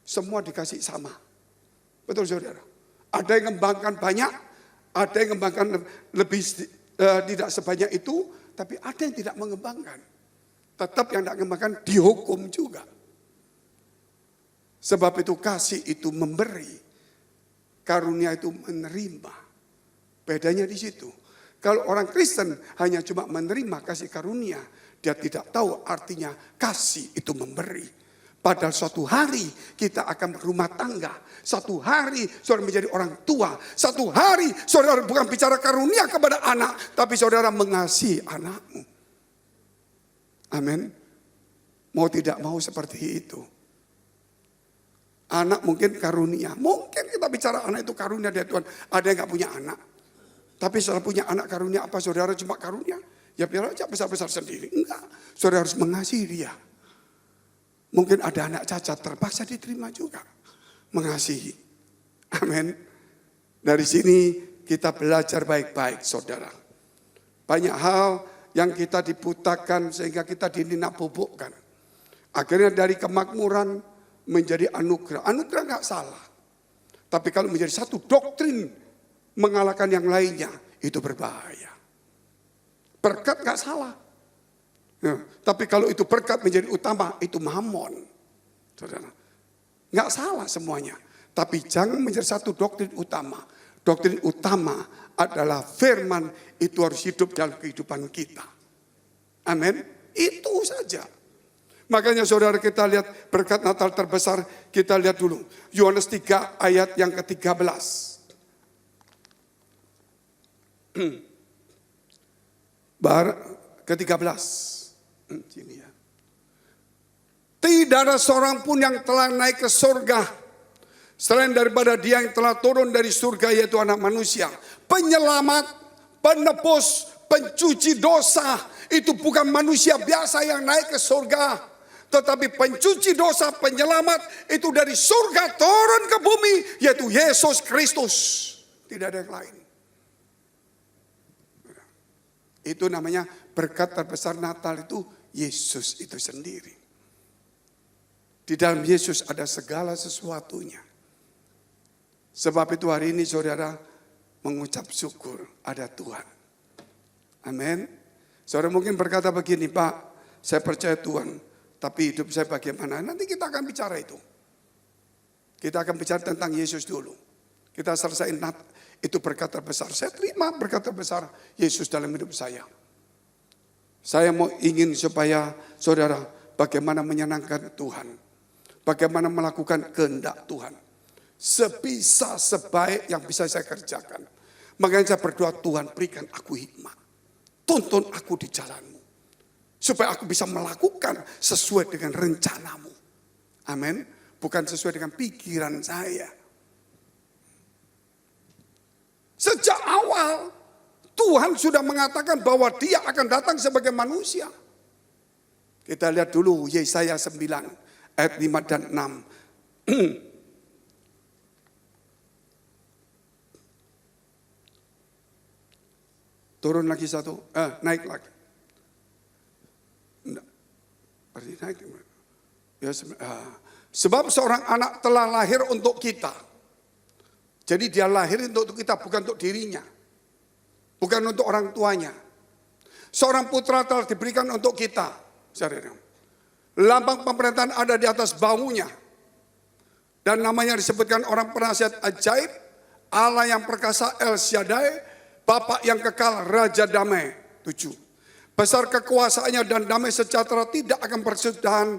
I: Semua dikasih sama. Betul saudara. Ada yang mengembangkan banyak. Ada yang mengembangkan lebih tidak sebanyak itu. Tapi ada yang tidak mengembangkan. Tetap yang tidak mengembangkan dihukum juga. Sebab itu kasih itu memberi. Karunia itu menerima. Bedanya di situ. Kalau orang Kristen hanya cuma menerima kasih karunia, dia tidak tahu artinya kasih itu memberi. Padahal suatu hari kita akan berumah tangga. Satu hari saudara menjadi orang tua. Satu hari saudara bukan bicara karunia kepada anak, tapi saudara mengasihi anakmu. Amin. Mau tidak mau seperti itu. Anak mungkin karunia. Mungkin kita bicara anak itu karunia dari Tuhan. Ada yang gak punya anak. Tapi setelah punya anak karunia, apa saudara cuma karunia? Ya biar aja besar-besar sendiri. Enggak, saudara harus mengasihi dia. Mungkin ada anak cacat, terpaksa diterima juga. Mengasihi. Amin. Dari sini kita belajar baik-baik saudara. Banyak hal yang kita dibutakan sehingga kita dinabobokkan. Akhirnya dari kemakmuran menjadi anugerah. Anugerah enggak salah. Tapi kalau menjadi satu doktrin mengalahkan yang lainnya, itu berbahaya. Berkat gak salah. Ya, tapi kalau itu berkat menjadi utama, itu mamon. Saudara, gak salah semuanya. Tapi jangan menjadi satu doktrin utama. Doktrin utama adalah firman, itu harus hidup dalam kehidupan kita. Amin. Itu saja. Makanya saudara kita lihat berkat Natal terbesar, kita lihat dulu. Yohanes 3 ayat yang ke-13. Ke-13. Sini ya. Tidak ada seorang pun yang telah naik ke surga selain daripada dia yang telah turun dari surga, yaitu Anak Manusia. Penyelamat, penebus, pencuci dosa. Itu bukan manusia biasa yang naik ke surga, tetapi pencuci dosa, penyelamat itu dari surga turun ke bumi, yaitu Yesus Kristus. Tidak ada yang lain. Itu namanya berkat terbesar Natal itu Yesus itu sendiri. Di dalam Yesus ada segala sesuatunya. Sebab itu hari ini saudara mengucap syukur ada Tuhan. Amin. Saudara mungkin berkata begini, Pak, saya percaya Tuhan, tapi hidup saya bagaimana? Nanti kita akan bicara itu. Kita akan bicara tentang Yesus dulu. Kita selesaiin itu berkat terbesar. Saya terima berkat terbesar Yesus dalam hidup saya. Saya mau ingin supaya saudara bagaimana menyenangkan Tuhan. Bagaimana melakukan kehendak Tuhan. Sebisa sebaik yang bisa saya kerjakan. Makanya saya berdoa, Tuhan berikan aku hikmat. Tuntun aku di jalanmu. Supaya aku bisa melakukan sesuai dengan rencanamu. Amin. Bukan sesuai dengan pikiran saya. Sejak awal Tuhan sudah mengatakan bahwa Dia akan datang sebagai manusia. Kita lihat dulu Yesaya 9 ayat 5 dan 6. Turun lagi satu, naik lagi. Naik. Ya, sebab seorang anak telah lahir untuk kita. Jadi dia lahir untuk kita, bukan untuk dirinya. Bukan untuk orang tuanya. Seorang putra telah diberikan untuk kita. Saudara. Lambang pemerintahan ada di atas bahunya. Dan namanya disebutkan orang penasihat ajaib, Allah yang perkasa, El Shaddai, Bapa yang kekal, Raja damai. 7. Besar kekuasaannya dan damai sejahtera tidak akan bersudahan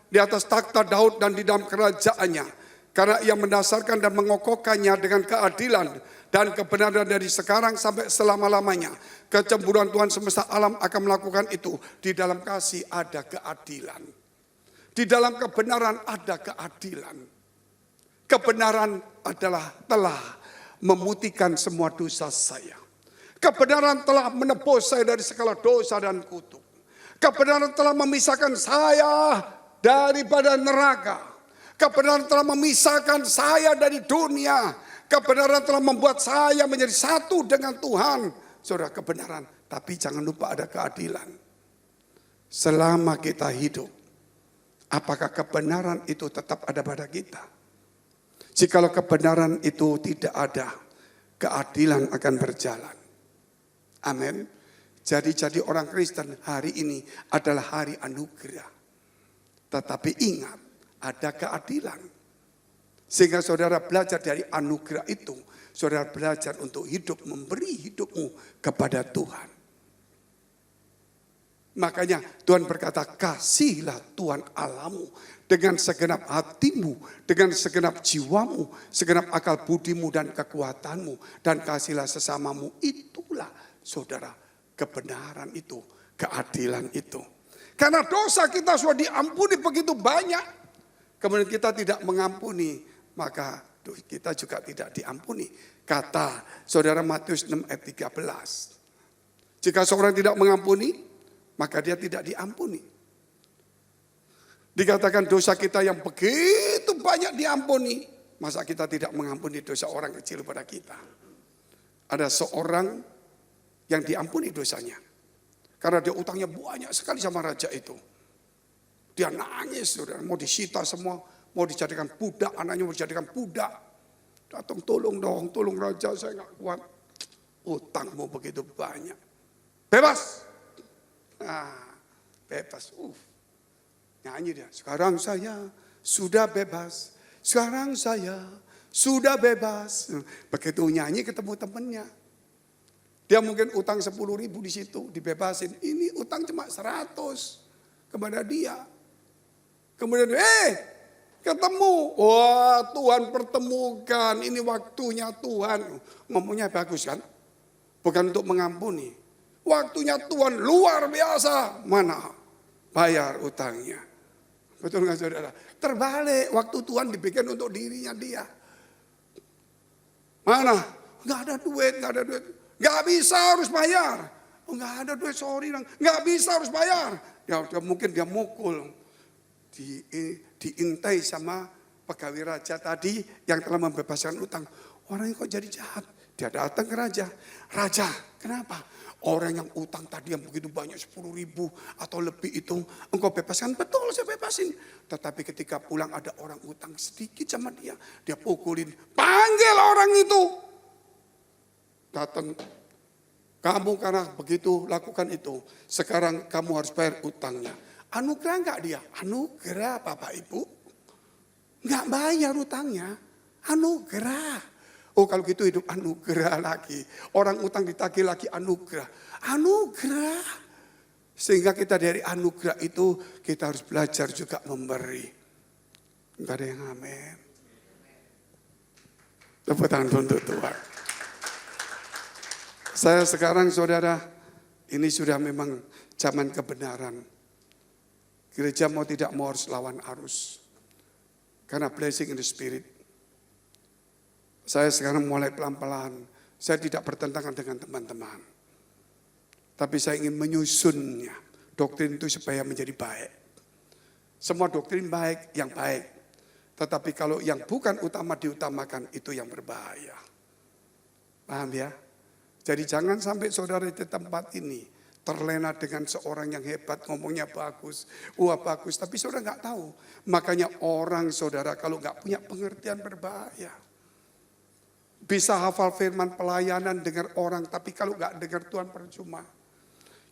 I: di atas takhta Daud dan di dalam kerajaannya. Karena ia mendasarkan dan mengokohkannya dengan keadilan dan kebenaran dari sekarang sampai selama-lamanya. Kecemburuan Tuhan semesta alam akan melakukan itu. Di dalam kasih ada keadilan. Di dalam kebenaran ada keadilan. Kebenaran adalah telah memutihkan semua dosa saya. Kebenaran telah menebus saya dari segala dosa dan kutuk. Kebenaran telah memisahkan saya daripada neraka. Kebenaran telah memisahkan saya dari dunia. Kebenaran telah membuat saya menjadi satu dengan Tuhan. Saudara, kebenaran. Tapi jangan lupa ada keadilan. Selama kita hidup, apakah kebenaran itu tetap ada pada kita? Jikalau kebenaran itu tidak ada, keadilan akan berjalan. Amin. Jadi orang Kristen hari ini adalah hari anugerah. Tetapi ingat, ada keadilan. Sehingga saudara belajar dari anugerah itu. Saudara belajar untuk hidup, memberi hidupmu kepada Tuhan. Makanya Tuhan berkata, kasihilah Tuhan Allahmu dengan segenap hatimu, dengan segenap jiwamu, segenap akal budimu dan kekuatanmu. Dan kasihilah sesamamu. Itulah saudara, kebenaran itu, keadilan itu. Karena dosa kita sudah diampuni begitu banyak. Kemudian kita tidak mengampuni, maka kita juga tidak diampuni. Kata saudara Matius 6 ayat 13. Jika seorang tidak mengampuni, maka dia tidak diampuni. Dikatakan dosa kita yang begitu banyak diampuni. Masa kita tidak mengampuni dosa orang kecil pada kita? Ada seorang yang diampuni dosanya. Karena dia utangnya banyak sekali sama raja itu. Dia nangis, saudara, mau disita semua, mau dijadikan budak, anaknya mau dijadikan budak. Datang, tolong dong, tolong raja, saya nggak kuat. Utangmu begitu banyak. Bebas. Nah, bebas. Nyanyi dia. Sekarang saya sudah bebas. Sekarang saya sudah bebas. Begitu nyanyi ketemu temannya. Dia mungkin utang 10.000 di situ, dibebasin. Ini utang cuma 100 kepada dia. Kemudian, ketemu. Wah, Tuhan pertemukan. Ini waktunya Tuhan. Ngomongnya bagus kan? Bukan untuk mengampuni. Waktunya Tuhan luar biasa. Mana? Bayar utangnya. Betul nggak saudara? Terbalik, waktu Tuhan dibikin untuk dirinya dia. Mana? Nggak ada duit, nggak ada duit. Nggak bisa, harus bayar. Oh, nggak ada duit, sorry. Nggak bisa, harus bayar. Ya, mungkin dia mukul. Diintai sama pegawai raja tadi yang telah membebaskan utang. Orangnya kok jadi jahat. Dia datang ke raja. Raja, kenapa? Orang yang utang tadi yang begitu banyak 10.000 atau lebih itu engkau bebaskan. Betul, saya bebasin. Tetapi ketika pulang ada orang utang sedikit sama dia. Dia pukulin. Panggil orang itu. Datang, kamu karena begitu lakukan itu, sekarang kamu harus bayar utangnya. Anugerah enggak dia? Anugerah Bapak Ibu. Enggak bayar utangnya, anugerah. Oh kalau gitu hidup anugerah lagi. Orang utang ditagih lagi anugerah. Anugerah. Sehingga kita dari anugerah itu kita harus belajar juga memberi. Enggak ada yang amin. Tepuk tangan untuk Tuhan. Saya sekarang saudara Ini sudah memang zaman kebenaran. Gereja mau tidak mau harus lawan arus. Karena blessing in the spirit. Saya sekarang mulai pelan-pelan. Saya tidak bertentangan dengan teman-teman. Tapi saya ingin menyusunnya. Doktrin itu supaya menjadi baik. Semua doktrin baik, yang baik. Tetapi kalau yang bukan utama diutamakan, itu yang berbahaya. Paham ya? Jadi jangan sampai saudara di tempat ini terlena dengan seorang yang hebat, ngomongnya bagus, wah bagus, tapi saudara nggak tahu. Makanya orang saudara kalau nggak punya pengertian berbahaya. Bisa hafal firman pelayanan dengar orang, tapi kalau nggak dengar Tuhan percuma.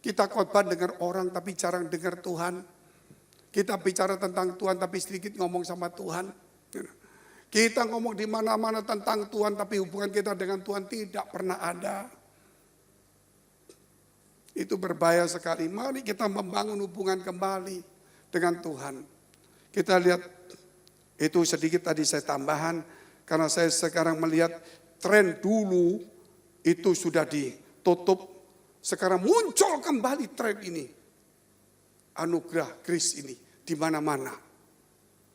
I: Kita khotbah dengar orang, tapi jarang dengar Tuhan. Kita bicara tentang Tuhan, tapi sedikit ngomong sama Tuhan. Kita ngomong di mana-mana tentang Tuhan, tapi hubungan kita dengan Tuhan tidak pernah ada. Itu berbahaya sekali. Mari kita membangun hubungan kembali dengan Tuhan. Kita lihat, itu sedikit tadi saya tambahan, karena saya sekarang melihat tren dulu itu sudah ditutup. Sekarang muncul kembali tren ini. Anugerah grace ini di mana-mana.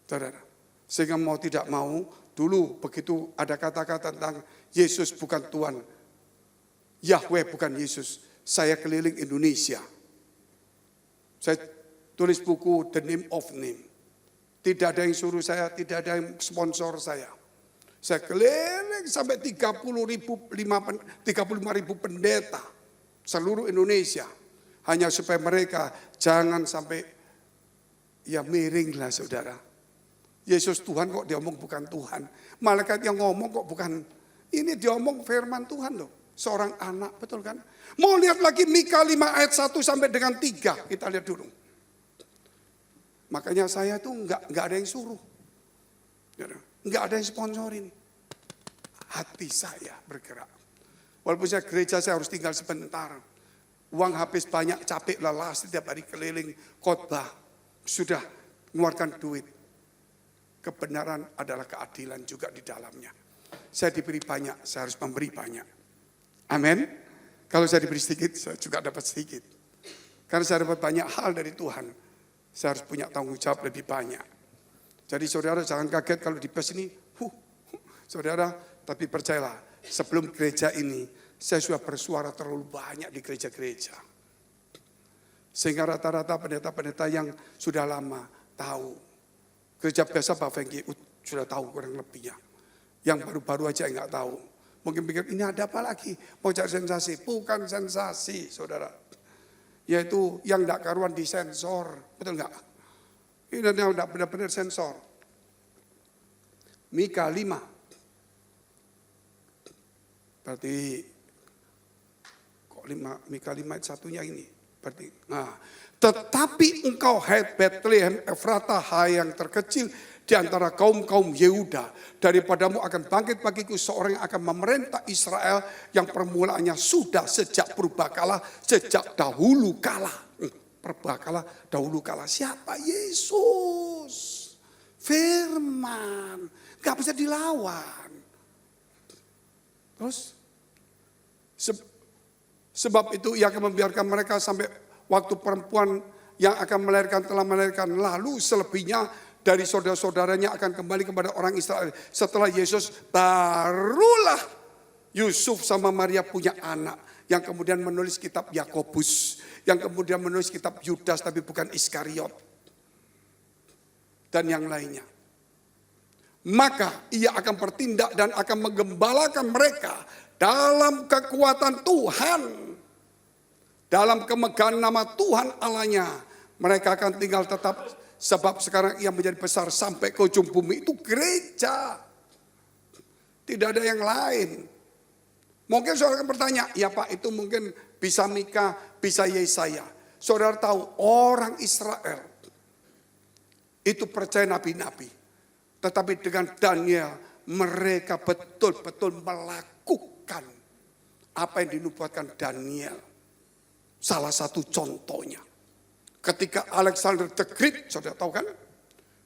I: Saudara. Sehingga mau tidak mau, dulu begitu ada kata-kata tentang Yesus bukan Tuhan. Yahweh bukan Yesus. Saya keliling Indonesia. Saya tulis buku The Name of Name. Tidak ada yang suruh saya, tidak ada yang sponsor saya. Saya keliling sampai 35.000 pendeta seluruh Indonesia. Hanya supaya mereka jangan sampai ya miring lah saudara. Yesus Tuhan kok dia ngomong bukan Tuhan. Malaikat yang ngomong kok bukan. Ini dia ngomong firman Tuhan loh. Seorang anak, betul kan? Mau lihat lagi Mika 5 ayat 1 sampai dengan 3. Kita lihat dulu. Makanya saya tuh enggak ada yang suruh. Enggak ada yang sponsorin. Hati saya bergerak. Walaupun saya gereja saya harus tinggal sebentar. Uang habis banyak, capek lelah setiap hari keliling khotbah. Sudah mengeluarkan duit. Kebenaran adalah keadilan juga di dalamnya. Saya diberi banyak, saya harus memberi banyak. Amin. Kalau saya diberi sedikit, saya juga dapat sedikit. Karena saya dapat banyak hal dari Tuhan. Saya harus punya tanggung jawab lebih banyak. Jadi saudara jangan kaget kalau di bus ini. Saudara, tapi percayalah. Sebelum gereja ini, saya sudah bersuara terlalu banyak di gereja-gereja. Sehingga rata-rata pendeta-pendeta yang sudah lama tahu. Gereja biasa Pak Fengki sudah tahu kurang lebihnya. Yang baru-baru aja nggak tahu. Mungkin pikir ini ada apa lagi? Mau cari sensasi? Bukan sensasi saudara. Yaitu yang tidak karuan disensor. Betul nggak? Ini yang tidak benar-benar sensor. Mika 5. Berarti kok 5? Mika 5 ayat 1-nya ini. Berarti, nah, tetapi engkau hai Bethlehem Efratah hai yang terkecil di antara kaum-kaum Yehuda, daripadamu akan bangkit bagiku seorang yang akan memerintah Israel yang permulaannya sudah sejak purbakala, sejak dahulu kala. Purbakala, dahulu kala. Siapa? Yesus. Firman. Gak bisa dilawan. Terus? Sebab itu ia akan membiarkan mereka sampai waktu perempuan yang akan melahirkan telah melahirkan. Lalu selebihnya dari saudara-saudaranya akan kembali kepada orang Israel. Setelah Yesus barulah Yusuf sama Maria punya anak. Yang kemudian menulis kitab Yakobus. Yang kemudian menulis kitab Yudas tapi bukan Iskariot. Dan yang lainnya. Maka ia akan bertindak dan akan menggembalakan mereka dalam kekuatan Tuhan. Dalam kemegahan nama Tuhan Allahnya. Mereka akan tinggal tetap. Sebab sekarang ia menjadi besar sampai ke ujung bumi. Itu gereja. Tidak ada yang lain. Mungkin saudara akan bertanya, ya Pak itu mungkin bisa Mika, bisa Yesaya. Saudara tahu orang Israel itu percaya nabi-nabi. Tetapi dengan Daniel mereka betul-betul melakukan apa yang dinubuatkan Daniel. Salah satu contohnya. Ketika Alexander the Great, saudara tahu kan?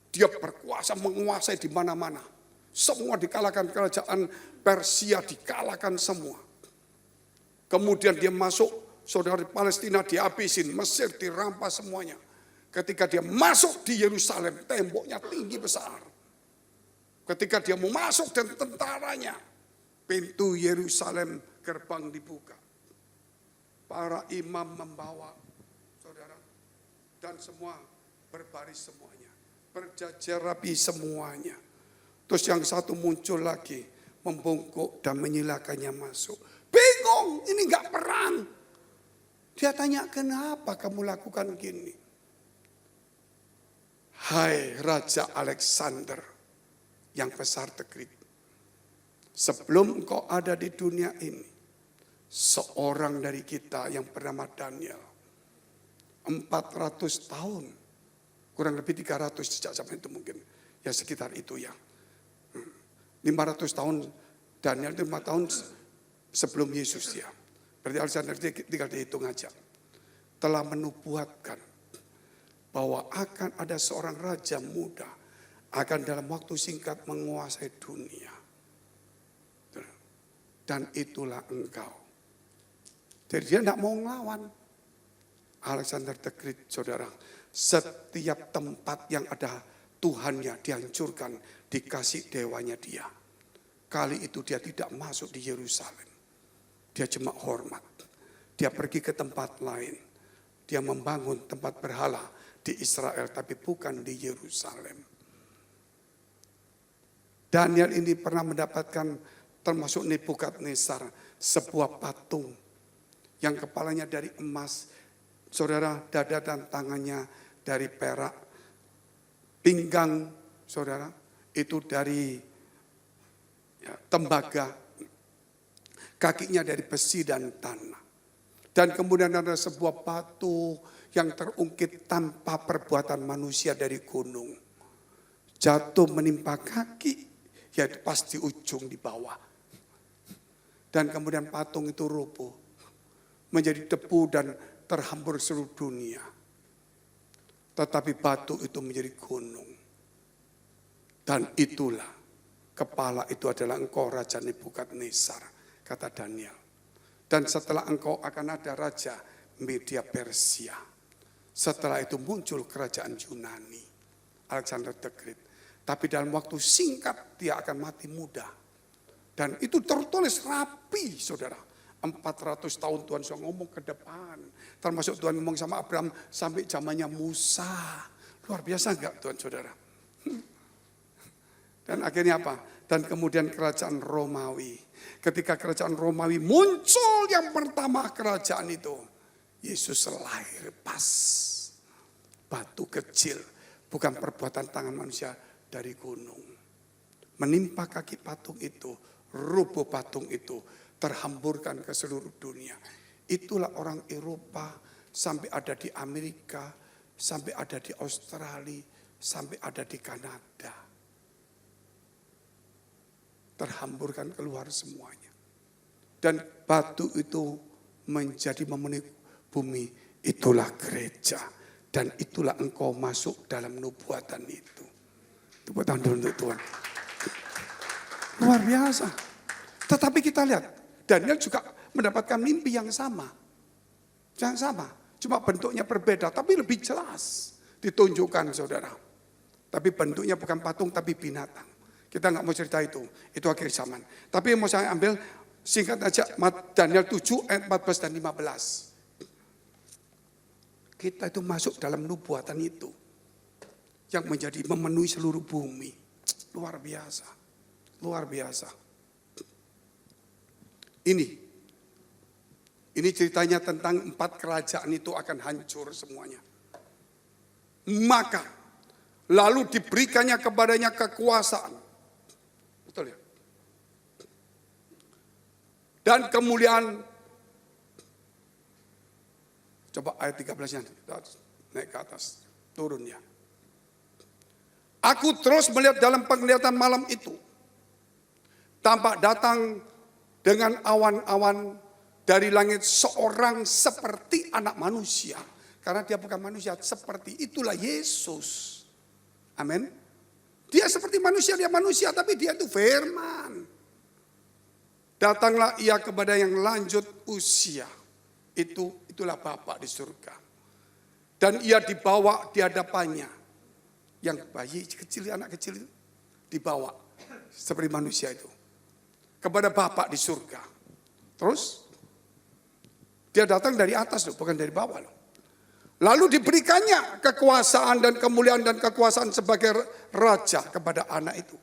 I: Dia berkuasa, menguasai di mana-mana. Semua dikalahkan, kerajaan Persia dikalahkan semua. Kemudian dia masuk saudara, Palestina dihabisin, Mesir dirampas semuanya. Ketika dia masuk di Yerusalem, temboknya tinggi besar. Ketika dia mau masuk dan tentaranya, pintu Yerusalem gerbang dibuka. Para imam membawa, saudara, dan semua berbaris semuanya, berjajar rapi semuanya. Terus yang satu muncul lagi, membungkuk dan menyilakannya masuk. Bingung, ini enggak perang. Dia tanya, kenapa kamu lakukan gini? Hai Raja Alexander yang besar tegrit, sebelum engkau ada di dunia ini, seorang dari kita yang bernama Daniel, 400 tahun, kurang lebih 300 sejak zaman itu mungkin, ya sekitar itu ya. 500 tahun, Daniel itu 5 tahun sebelum Yesus ya. Berarti Alexander tinggal dihitung aja. Telah menubuatkan bahwa akan ada seorang raja muda akan dalam waktu singkat menguasai dunia. Dan itulah engkau. Jadi dia tidak mau ngelawan. Alexander the Great, saudara. Setiap tempat yang ada Tuhannya dihancurkan, dikasih dewanya dia. Kali itu dia tidak masuk di Yerusalem. Dia cuma hormat. Dia pergi ke tempat lain. Dia membangun tempat berhala di Israel, tapi bukan di Yerusalem. Daniel ini pernah mendapatkan, termasuk Nebukadnezar, sebuah patung yang kepalanya dari emas, saudara, dada dan tangannya dari perak, pinggang, saudara, itu dari ya, tembaga, kakinya dari besi dan tanah. Dan kemudian ada sebuah batu yang terungkit tanpa perbuatan manusia dari gunung. Jatuh menimpa kaki, yaitu pas di ujung di bawah. Dan kemudian patung itu roboh, menjadi debu dan terhambur seluruh dunia. Tetapi batu itu menjadi gunung. Dan itulah, kepala itu adalah engkau Raja Nebukadnezar, kata Daniel. Dan setelah engkau akan ada Raja Media Persia. Setelah itu muncul kerajaan Yunani, Alexander the Great. Tapi dalam waktu singkat dia akan mati muda. Dan itu tertulis rapi, saudara. 400 tahun Tuhan sudah ngomong ke depan. Termasuk Tuhan ngomong sama Abraham sampai zamannya Musa. Luar biasa enggak Tuhan, saudara? Dan akhirnya apa? Dan kemudian kerajaan Romawi. Ketika kerajaan Romawi muncul yang pertama kerajaan itu, Yesus lahir pas. Batu kecil, bukan perbuatan tangan manusia, dari gunung. Menimpa kaki patung itu, rubuh patung itu, terhamburkan ke seluruh dunia. Itulah orang Eropa, sampai ada di Amerika, sampai ada di Australia, sampai ada di Kanada. Terhamburkan keluar semuanya. Dan batu itu menjadi memenuhi bumi. Itulah gereja. Dan itulah engkau masuk dalam nubuatan itu. Tepuk tangan dulu untuk Tuhan. Luar biasa. Tetapi kita lihat, Daniel juga mendapatkan mimpi yang sama. Yang sama. Cuma bentuknya berbeda, tapi lebih jelas. Ditunjukkan saudara. Tapi bentuknya bukan patung, tapi binatang. Kita nggak mau cerita itu akhir zaman. Tapi mau saya ambil singkat aja Daniel 7 ayat 14 dan 15. Kita itu masuk dalam nubuatan itu. Yang menjadi memenuhi seluruh bumi. Luar biasa. Luar biasa. Ini ceritanya tentang 4 kerajaan itu akan hancur semuanya. Maka lalu diberikannya kepadanya kekuasaan. Betul ya? Dan kemuliaan, coba ayat 13-nya naik ke atas, turun ya. Aku terus melihat dalam penglihatan malam itu, tampak datang dengan awan-awan dari langit seorang seperti anak manusia. Karena dia bukan manusia, seperti itulah Yesus. Amin. Dia seperti manusia, dia manusia, tapi dia itu firman. Datanglah ia kepada yang lanjut usia. itulah Bapa di surga. Dan ia dibawa di hadapannya. Yang bayi kecil, anak kecil itu dibawa seperti manusia itu kepada Bapa di surga. Terus dia datang dari atas loh, bukan dari bawah loh. Lalu diberikannya kekuasaan dan kemuliaan dan kekuasaan sebagai raja kepada anak itu.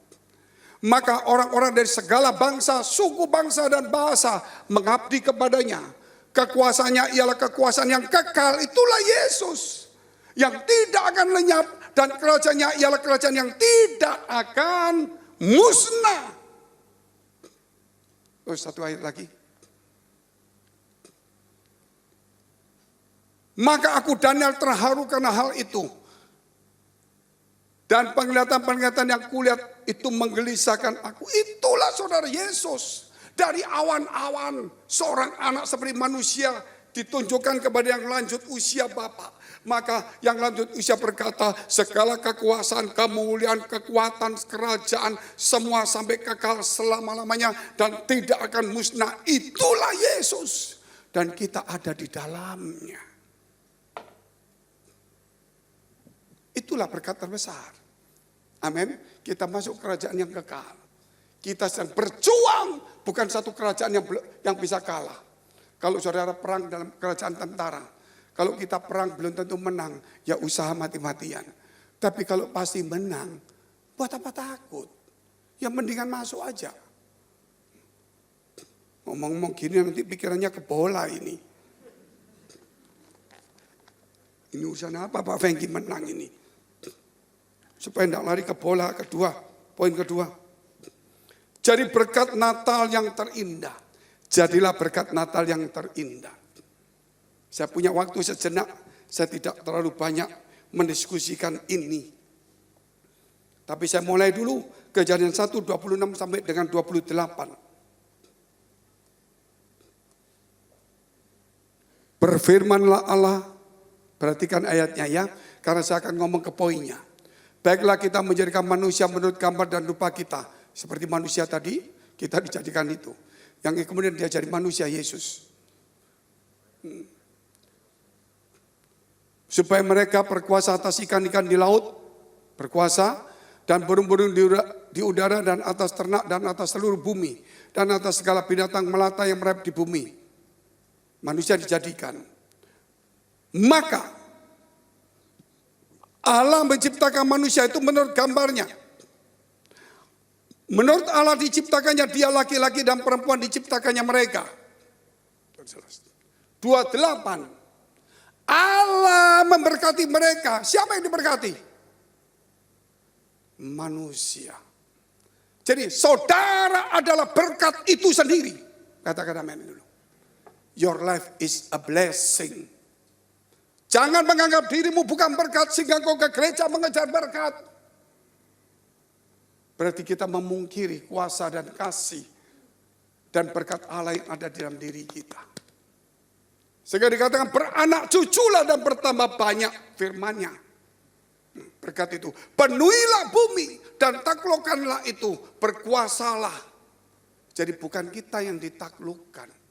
I: Maka orang-orang dari segala bangsa, suku bangsa dan bahasa mengabdi kepadanya. Kekuasaannya ialah kekuasaan yang kekal, itulah Yesus. Yang tidak akan lenyap dan kerajaannya ialah kerajaan yang tidak akan musnah. Oh, satu ayat lagi. Maka aku Daniel terharu karena hal itu. Dan penglihatan-penglihatan yang kulihat itu menggelisahkan aku. Itulah saudara Yesus. Dari awan-awan seorang anak seperti manusia ditunjukkan kepada yang lanjut usia Bapa. Maka yang lanjut usia berkata, segala kekuasaan, kemuliaan, kekuatan, kerajaan, semua sampai kekal selama-lamanya dan tidak akan musnah. Itulah Yesus. Dan kita ada di dalamnya. Itulah berkat terbesar. Amin. Kita masuk kerajaan yang kekal. Kita sedang berjuang, bukan satu kerajaan yang bisa kalah. Kalau saudara perang dalam kerajaan tentara, kalau kita perang belum tentu menang, ya usaha mati-matian. Tapi kalau pasti menang, buat apa takut? Ya mendingan masuk aja. Ngomong-ngomong gini nanti pikirannya ke bola ini. Ini usaha apa Pak Fengki menang ini? Supaya tidak lari ke bola kedua, poin kedua. Jadi berkat Natal yang terindah. Jadilah berkat Natal yang terindah. Saya punya waktu sejenak, saya tidak terlalu banyak mendiskusikan ini. Tapi saya mulai dulu Kejadian 1, 26 sampai dengan 28. Berfirmanlah Allah, perhatikan ayatnya ya, karena saya akan ngomong ke poinnya. Baiklah kita menjadikan manusia menurut gambar dan rupa kita. Seperti manusia tadi, kita dijadikan itu. Yang kemudian dia jadi manusia Yesus. Supaya mereka berkuasa atas ikan-ikan di laut, berkuasa, dan burung-burung di udara, dan atas ternak, dan atas seluruh bumi, dan atas segala binatang melata yang merayap di bumi. Manusia dijadikan. Maka Allah menciptakan manusia itu menurut gambarnya. Menurut Allah diciptakannya dia laki-laki dan perempuan diciptakannya mereka. 28. Allah memberkati mereka. Siapa yang diberkati? Manusia. Jadi saudara adalah berkat itu sendiri. Katakan amin dulu. Your life is a blessing. Jangan menganggap dirimu bukan berkat sehingga kau ke gereja mengejar berkat. Berarti kita memungkiri kuasa dan kasih dan berkat Allah yang ada di dalam diri kita. Sehingga dikatakan beranak cuculah dan bertambah banyak firman-Nya. Berkat itu, penuhilah bumi dan taklukkanlah itu, berkuasalah. Jadi bukan kita yang ditaklukkan.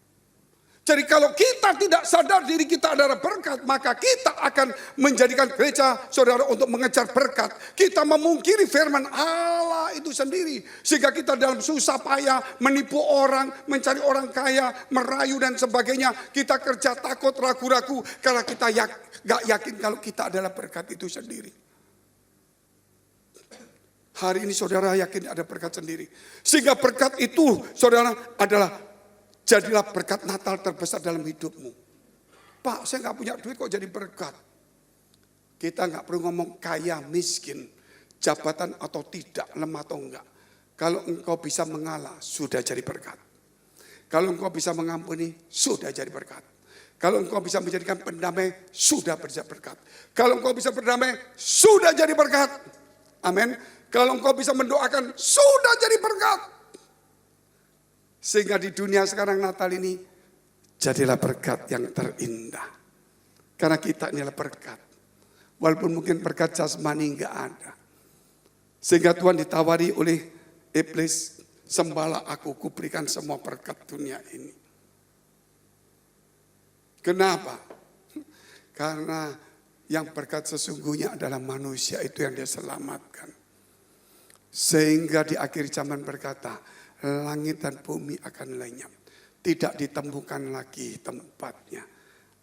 I: Jadi kalau kita tidak sadar diri kita adalah berkat, maka kita akan menjadikan gereja saudara untuk mengejar berkat. Kita memungkiri firman Allah itu sendiri. Sehingga kita dalam susah payah, menipu orang, mencari orang kaya, merayu dan sebagainya. Kita kerja takut, ragu-ragu karena kita gak yakin kalau kita adalah berkat itu sendiri. Hari ini saudara yakin ada berkat sendiri. Sehingga berkat itu saudara adalah jadilah berkat Natal terbesar dalam hidupmu. Pak, saya gak punya duit kok jadi berkat. Kita gak perlu ngomong kaya, miskin, jabatan atau tidak, lemah atau enggak. Kalau engkau bisa mengalah, sudah jadi berkat. Kalau engkau bisa mengampuni, sudah jadi berkat. Kalau engkau bisa menjadikan pendamai, sudah jadi berkat. Kalau engkau bisa berdamai, sudah jadi berkat. Amin. Kalau engkau bisa mendoakan, sudah jadi berkat. Sehingga di dunia sekarang Natal ini jadilah berkat yang terindah. Karena kita inilah berkat. Walaupun mungkin berkat jasmani enggak ada. Sehingga Tuhan ditawari oleh iblis, sembahlah aku, kuberikan semua berkat dunia ini. Kenapa? Karena yang berkat sesungguhnya adalah manusia itu yang dia selamatkan. Sehingga di akhir zaman berkata, langit dan bumi akan lenyap. Tidak ditemukan lagi tempatnya.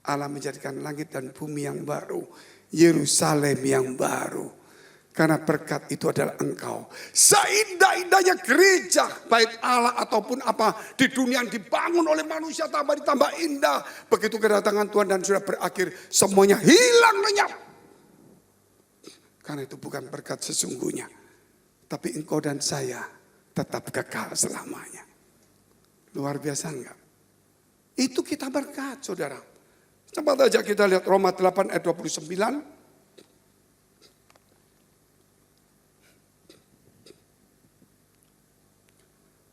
I: Allah menjadikan langit dan bumi yang baru. Yerusalem yang baru. Karena berkat itu adalah engkau. Seindah-indahnya gereja, baik Allah ataupun apa di dunia yang dibangun oleh manusia tambah indah. Begitu kedatangan Tuhan dan sudah berakhir, semuanya hilang lenyap. Karena itu bukan berkat sesungguhnya. Tapi engkau dan saya tetap kekal selamanya. Luar biasa enggak? Itu kita berkat, saudara. Cepat aja kita lihat Roma 8 ayat 29.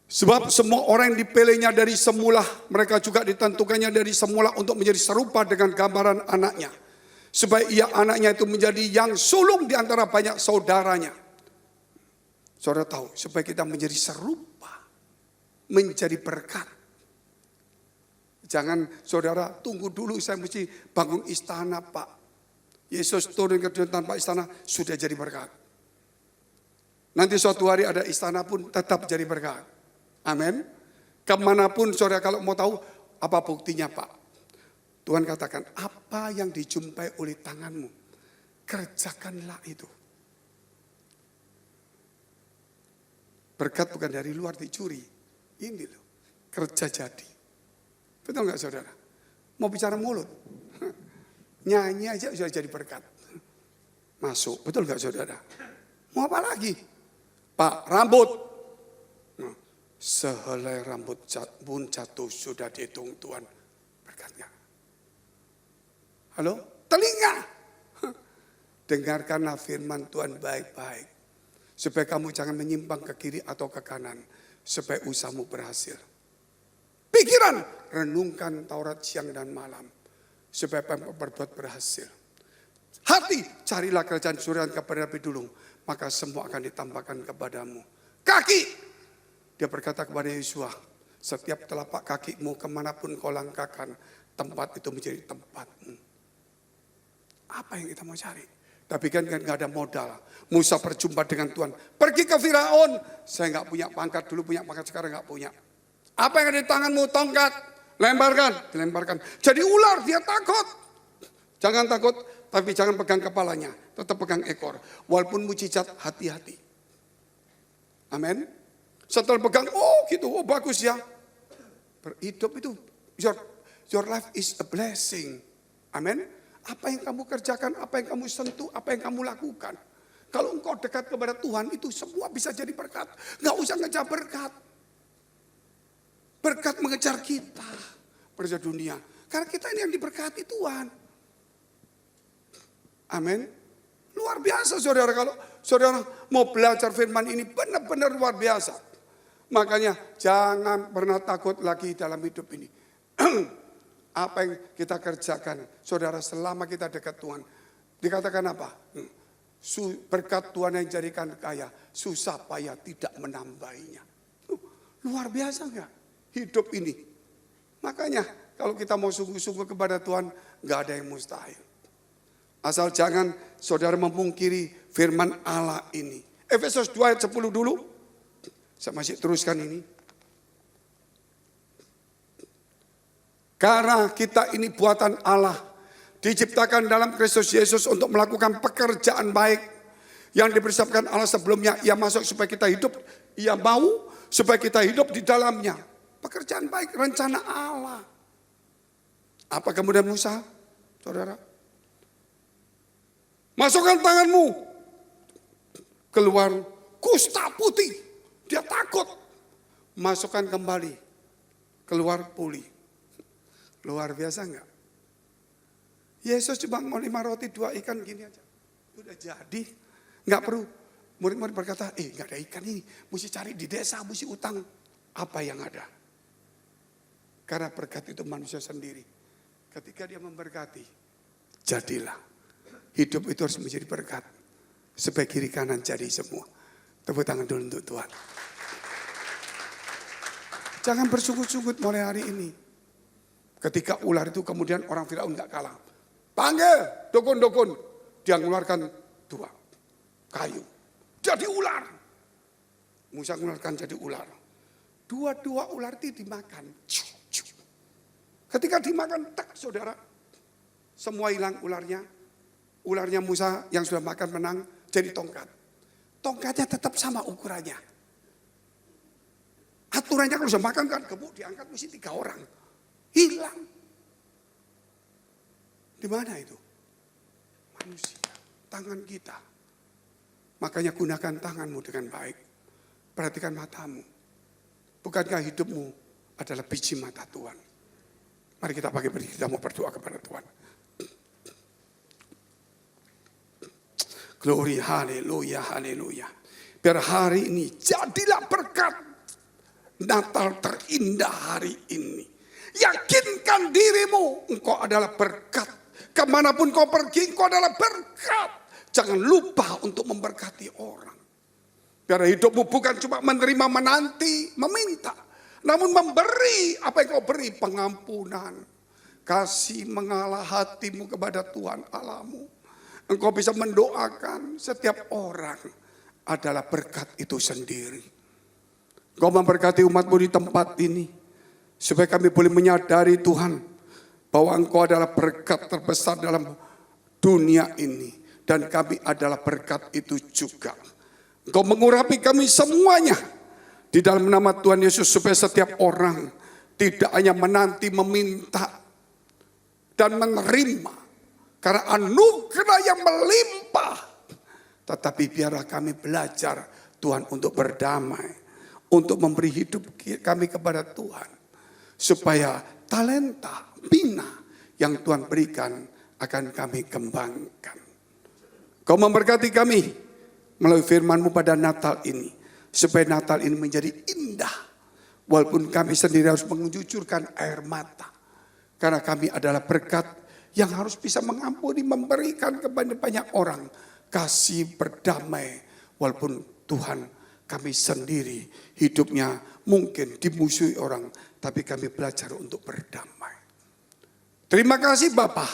I: Sebab semua orang yang dipilihnya dari semula, mereka juga ditentukannya dari semula untuk menjadi serupa dengan gambaran anaknya. Supaya ia anaknya itu menjadi yang sulung di antara banyak saudaranya. Saudara tahu, supaya kita menjadi serupa, menjadi berkat. Jangan saudara tunggu dulu saya mesti bangun istana Pak. Yesus turun ke tanpa istana sudah jadi berkat. Nanti suatu hari ada istana pun tetap jadi berkat. Amin. Kemanapun saudara kalau mau tahu apa buktinya Pak. Tuhan katakan apa yang dijumpai oleh tanganmu. Kerjakanlah itu. Berkat bukan dari luar dicuri. Ini loh. Kerja jadi. Betul gak saudara? Mau bicara mulut. Nyanyi aja sudah jadi berkat. Masuk. Betul gak saudara? Mau apa lagi? Pak rambut. Sehelai rambut pun jatuh sudah dihitung Tuhan. Berkatnya. Halo? Telinga. Dengarkanlah firman Tuhan baik-baik. Supaya kamu jangan menyimpang ke kiri atau ke kanan. Supaya usahamu berhasil. Pikiran. Renungkan Taurat siang dan malam. Supaya berbuat berhasil. Hati. Carilah kerajaan surga dan kepada lebih dulu. Maka semua akan ditambahkan kepadamu. Kaki. Dia berkata kepada Yosua, setiap telapak kakimu kemanapun kau langkahkan, tempat itu menjadi tempatmu. Apa yang kita mau cari? Tapi kan gak ada modal. Musa berjumpa dengan Tuhan. Pergi ke Firaun. Saya gak punya pangkat, dulu punya pangkat, sekarang gak punya. Apa yang ada di tanganmu? Tongkat. Lemparkan, dilemparkan. Jadi ular, dia takut. Jangan takut, tapi jangan pegang kepalanya. Tetap pegang ekor. Walaupun mujizat, hati-hati. Amin. Setelah pegang, oh gitu, oh bagus ya. Berhidup itu, your life is a blessing. Amin. Apa yang kamu kerjakan, apa yang kamu sentuh, apa yang kamu lakukan. Kalau engkau dekat kepada Tuhan, itu semua bisa jadi berkat. Gak usah ngejar berkat. Berkat mengejar kita. Perja dunia. Karena kita ini yang diberkati Tuhan. Amin. Luar biasa saudara, kalau saudara mau belajar firman ini benar-benar luar biasa. Makanya jangan pernah takut lagi dalam hidup ini. Apa yang kita kerjakan, saudara, selama kita dekat Tuhan. Dikatakan apa? Berkat Tuhan yang jadikan kaya, susah payah tidak menambahinya. Luar biasa enggak hidup ini? Makanya kalau kita mau sungguh-sungguh kepada Tuhan, enggak ada yang mustahil. Asal jangan saudara memungkiri firman Allah ini. Efesus 2 ayat 10 dulu. Saya masih teruskan ini. Karena kita ini buatan Allah. Diciptakan dalam Kristus Yesus untuk melakukan pekerjaan baik. Yang dipersiapkan Allah sebelumnya. Ia masuk supaya kita hidup. Ia mau supaya kita hidup di dalamnya. Pekerjaan baik, rencana Allah. Apa kemudian Musa? Saudara. Masukkan tanganmu. Keluar kusta putih. Dia takut. Masukkan kembali. Keluar pulih. Luar biasa enggak? Yesus cuma mau 5 roti 2 ikan gini aja. Udah jadi. Enggak perlu. Murid-murid berkata, enggak ada ikan ini. Mesti cari di desa, mesti utang. Apa yang ada? Karena berkat itu manusia sendiri. Ketika dia memberkati, jadilah. Hidup itu harus menjadi berkat. Supaya kiri kanan jadi semua. Tepuk tangan dulu untuk Tuhan. Jangan bersungut-sungut mulai hari ini. Ketika ular itu kemudian orang Firaun tidak kalah. Panggil dukun-dukun. Dia mengeluarkan 2 kayu. Jadi ular. Musa mengeluarkan jadi ular. 2 ular itu dimakan. Ketika dimakan, tak saudara. Semua hilang ularnya. Ularnya Musa yang sudah makan menang jadi tongkat. Tongkatnya tetap sama ukurannya. Aturannya kalau sudah makan kan gemuk diangkat mesti 3 orang. Hilang. Di mana itu? Manusia, tangan kita. Makanya gunakan tanganmu dengan baik. Perhatikan matamu. Bukankah hidupmu adalah biji mata Tuhan? Mari kita pagi berdiri, kita mau berdoa kepada Tuhan. Glory, haleluya, haleluya. Biar hari ini jadilah berkat. Natal terindah hari ini. Yakinkan dirimu, engkau adalah berkat. Kemanapun kau pergi, engkau adalah berkat. Jangan lupa untuk memberkati orang. Biar hidupmu bukan cuma menerima, menanti, meminta. Namun memberi apa yang kau beri, pengampunan. Kasih mengalah hatimu kepada Tuhan Allahmu. Engkau bisa mendoakan setiap orang adalah berkat itu sendiri. Engkau memberkati umatmu di tempat ini. Supaya kami boleh menyadari Tuhan bahwa Engkau adalah berkat terbesar dalam dunia ini. Dan kami adalah berkat itu juga. Engkau mengurapi kami semuanya. Di dalam nama Tuhan Yesus supaya setiap orang tidak hanya menanti, meminta dan menerima. Karena anugerah yang melimpah. Tetapi biarlah kami belajar Tuhan untuk berdamai. Untuk memberi hidup kami kepada Tuhan. Supaya talenta, bina yang Tuhan berikan akan kami kembangkan. Kau memberkati kami melalui firman-Mu pada Natal ini. Supaya Natal ini menjadi indah. Walaupun kami sendiri harus mengucurkan air mata. Karena kami adalah berkat yang harus bisa mengampuni, memberikan kepada banyak orang. Kasih berdamai. Walaupun Tuhan kami sendiri hidupnya mungkin dimusuhi orang. Tapi kami belajar untuk berdamai. Terima kasih Bapa.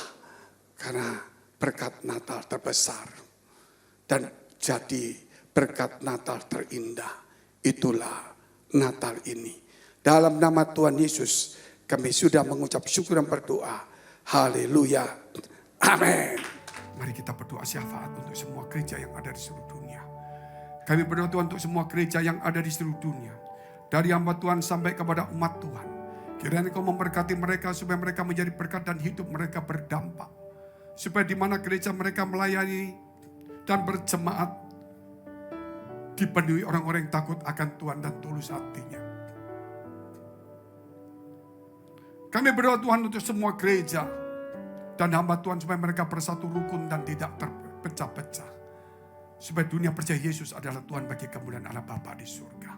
I: Karena berkat Natal terbesar. Dan jadi berkat Natal terindah. Itulah Natal ini. Dalam nama Tuhan Yesus kami sudah mengucap syukur dan berdoa. Haleluya. Amin. Mari kita berdoa syafaat untuk semua gereja yang ada di seluruh dunia. Kami berdoa Tuhan untuk semua gereja yang ada di seluruh dunia. Dari hamba Tuhan sampai kepada umat Tuhan. Kiranya Engkau memberkati mereka supaya mereka menjadi berkat dan hidup mereka berdampak. Supaya di mana gereja mereka melayani dan berjemaat dipenuhi orang-orang yang takut akan Tuhan dan tulus hatinya. Kami berdoa Tuhan untuk semua gereja dan hamba Tuhan supaya mereka bersatu rukun dan tidak terpecah-pecah. Supaya dunia percaya Yesus adalah Tuhan bagi kemuliaan Allah Bapa di surga.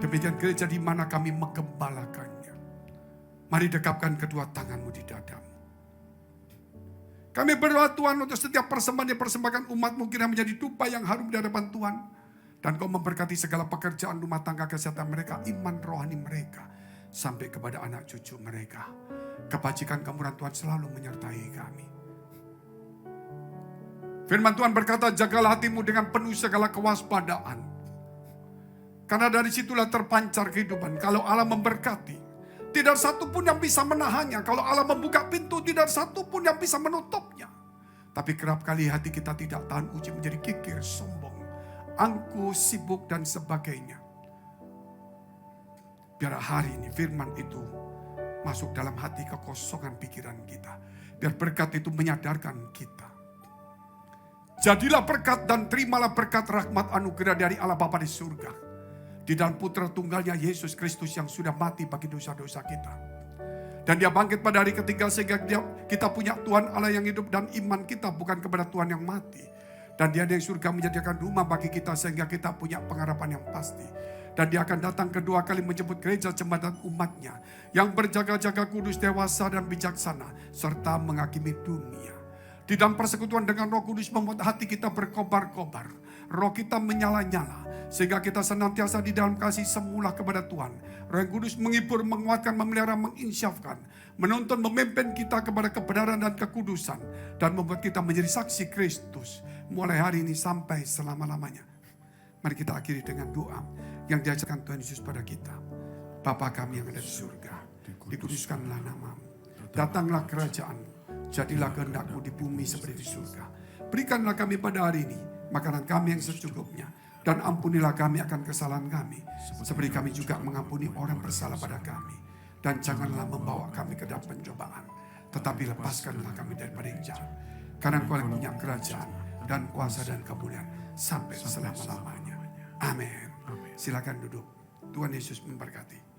I: Demikian gereja di mana kami menggembalakannya. Mari dekapkan kedua tanganmu di dadamu. Kami berdoa Tuhan untuk setiap persembahan yang persembahkan umatmu kira menjadi dupa yang harum di hadapan Tuhan. Dan Kau memberkati segala pekerjaan rumah tangga, kesehatan mereka, iman rohani mereka. Sampai kepada anak cucu mereka. Kebajikan kemurahan Tuhan selalu menyertai kami. Firman Tuhan berkata, jagalah hatimu dengan penuh segala kewaspadaan. Karena dari situlah terpancar kehidupan. Kalau Allah memberkati, tidak satu pun yang bisa menahannya. Kalau Allah membuka pintu, tidak satu pun yang bisa menutupnya. Tapi kerap kali hati kita tidak tahan uji menjadi kikir, sombong, angkuh, sibuk dan sebagainya. Biar hari ini firman itu masuk dalam hati kekosongan pikiran kita. Biar berkat itu menyadarkan kita. Jadilah berkat dan terimalah berkat rahmat anugerah dari Allah Bapa di surga. Di dalam putra tunggalnya Yesus Kristus yang sudah mati bagi dosa-dosa kita. Dan dia bangkit pada hari ketiga sehingga kita punya Tuhan Allah yang hidup dan iman kita bukan kepada Tuhan yang mati. Dan dia dari surga menyediakan rumah bagi kita sehingga kita punya pengharapan yang pasti. Dan dia akan datang kedua kali menjemput gereja jembatan umatnya. Yang berjaga-jaga kudus, dewasa dan bijaksana. Serta menghakimi dunia. Di dalam persekutuan dengan Roh Kudus membuat hati kita berkobar-kobar. roh kita menyala-nyala, sehingga kita senantiasa di dalam kasih semula kepada Tuhan. Roh yang kudus menghibur, menguatkan, memelihara, menginsyafkan, menuntun, memimpin kita kepada kebenaran dan kekudusan, dan membuat kita menjadi saksi Kristus mulai hari ini sampai selama-lamanya. Mari kita akhiri dengan doa yang diajarkan Tuhan Yesus pada kita. Bapa kami yang ada di surga, dikuduskanlah namamu, datanglah kerajaanmu, jadilah kehendak-Mu di bumi seperti di surga. Berikanlah kami pada hari ini makanan kami yang secukupnya, dan ampunilah kami akan kesalahan kami, seperti kami juga mengampuni orang bersalah pada kami. Dan janganlah membawa kami ke dalam pencobaan, tetapi lepaskanlah kami daripada yang jahat. Karena Engkau yang punya kerajaan dan kuasa dan kemuliaan sampai selama-lamanya. Amin. Silakan duduk. Tuhan Yesus memberkati.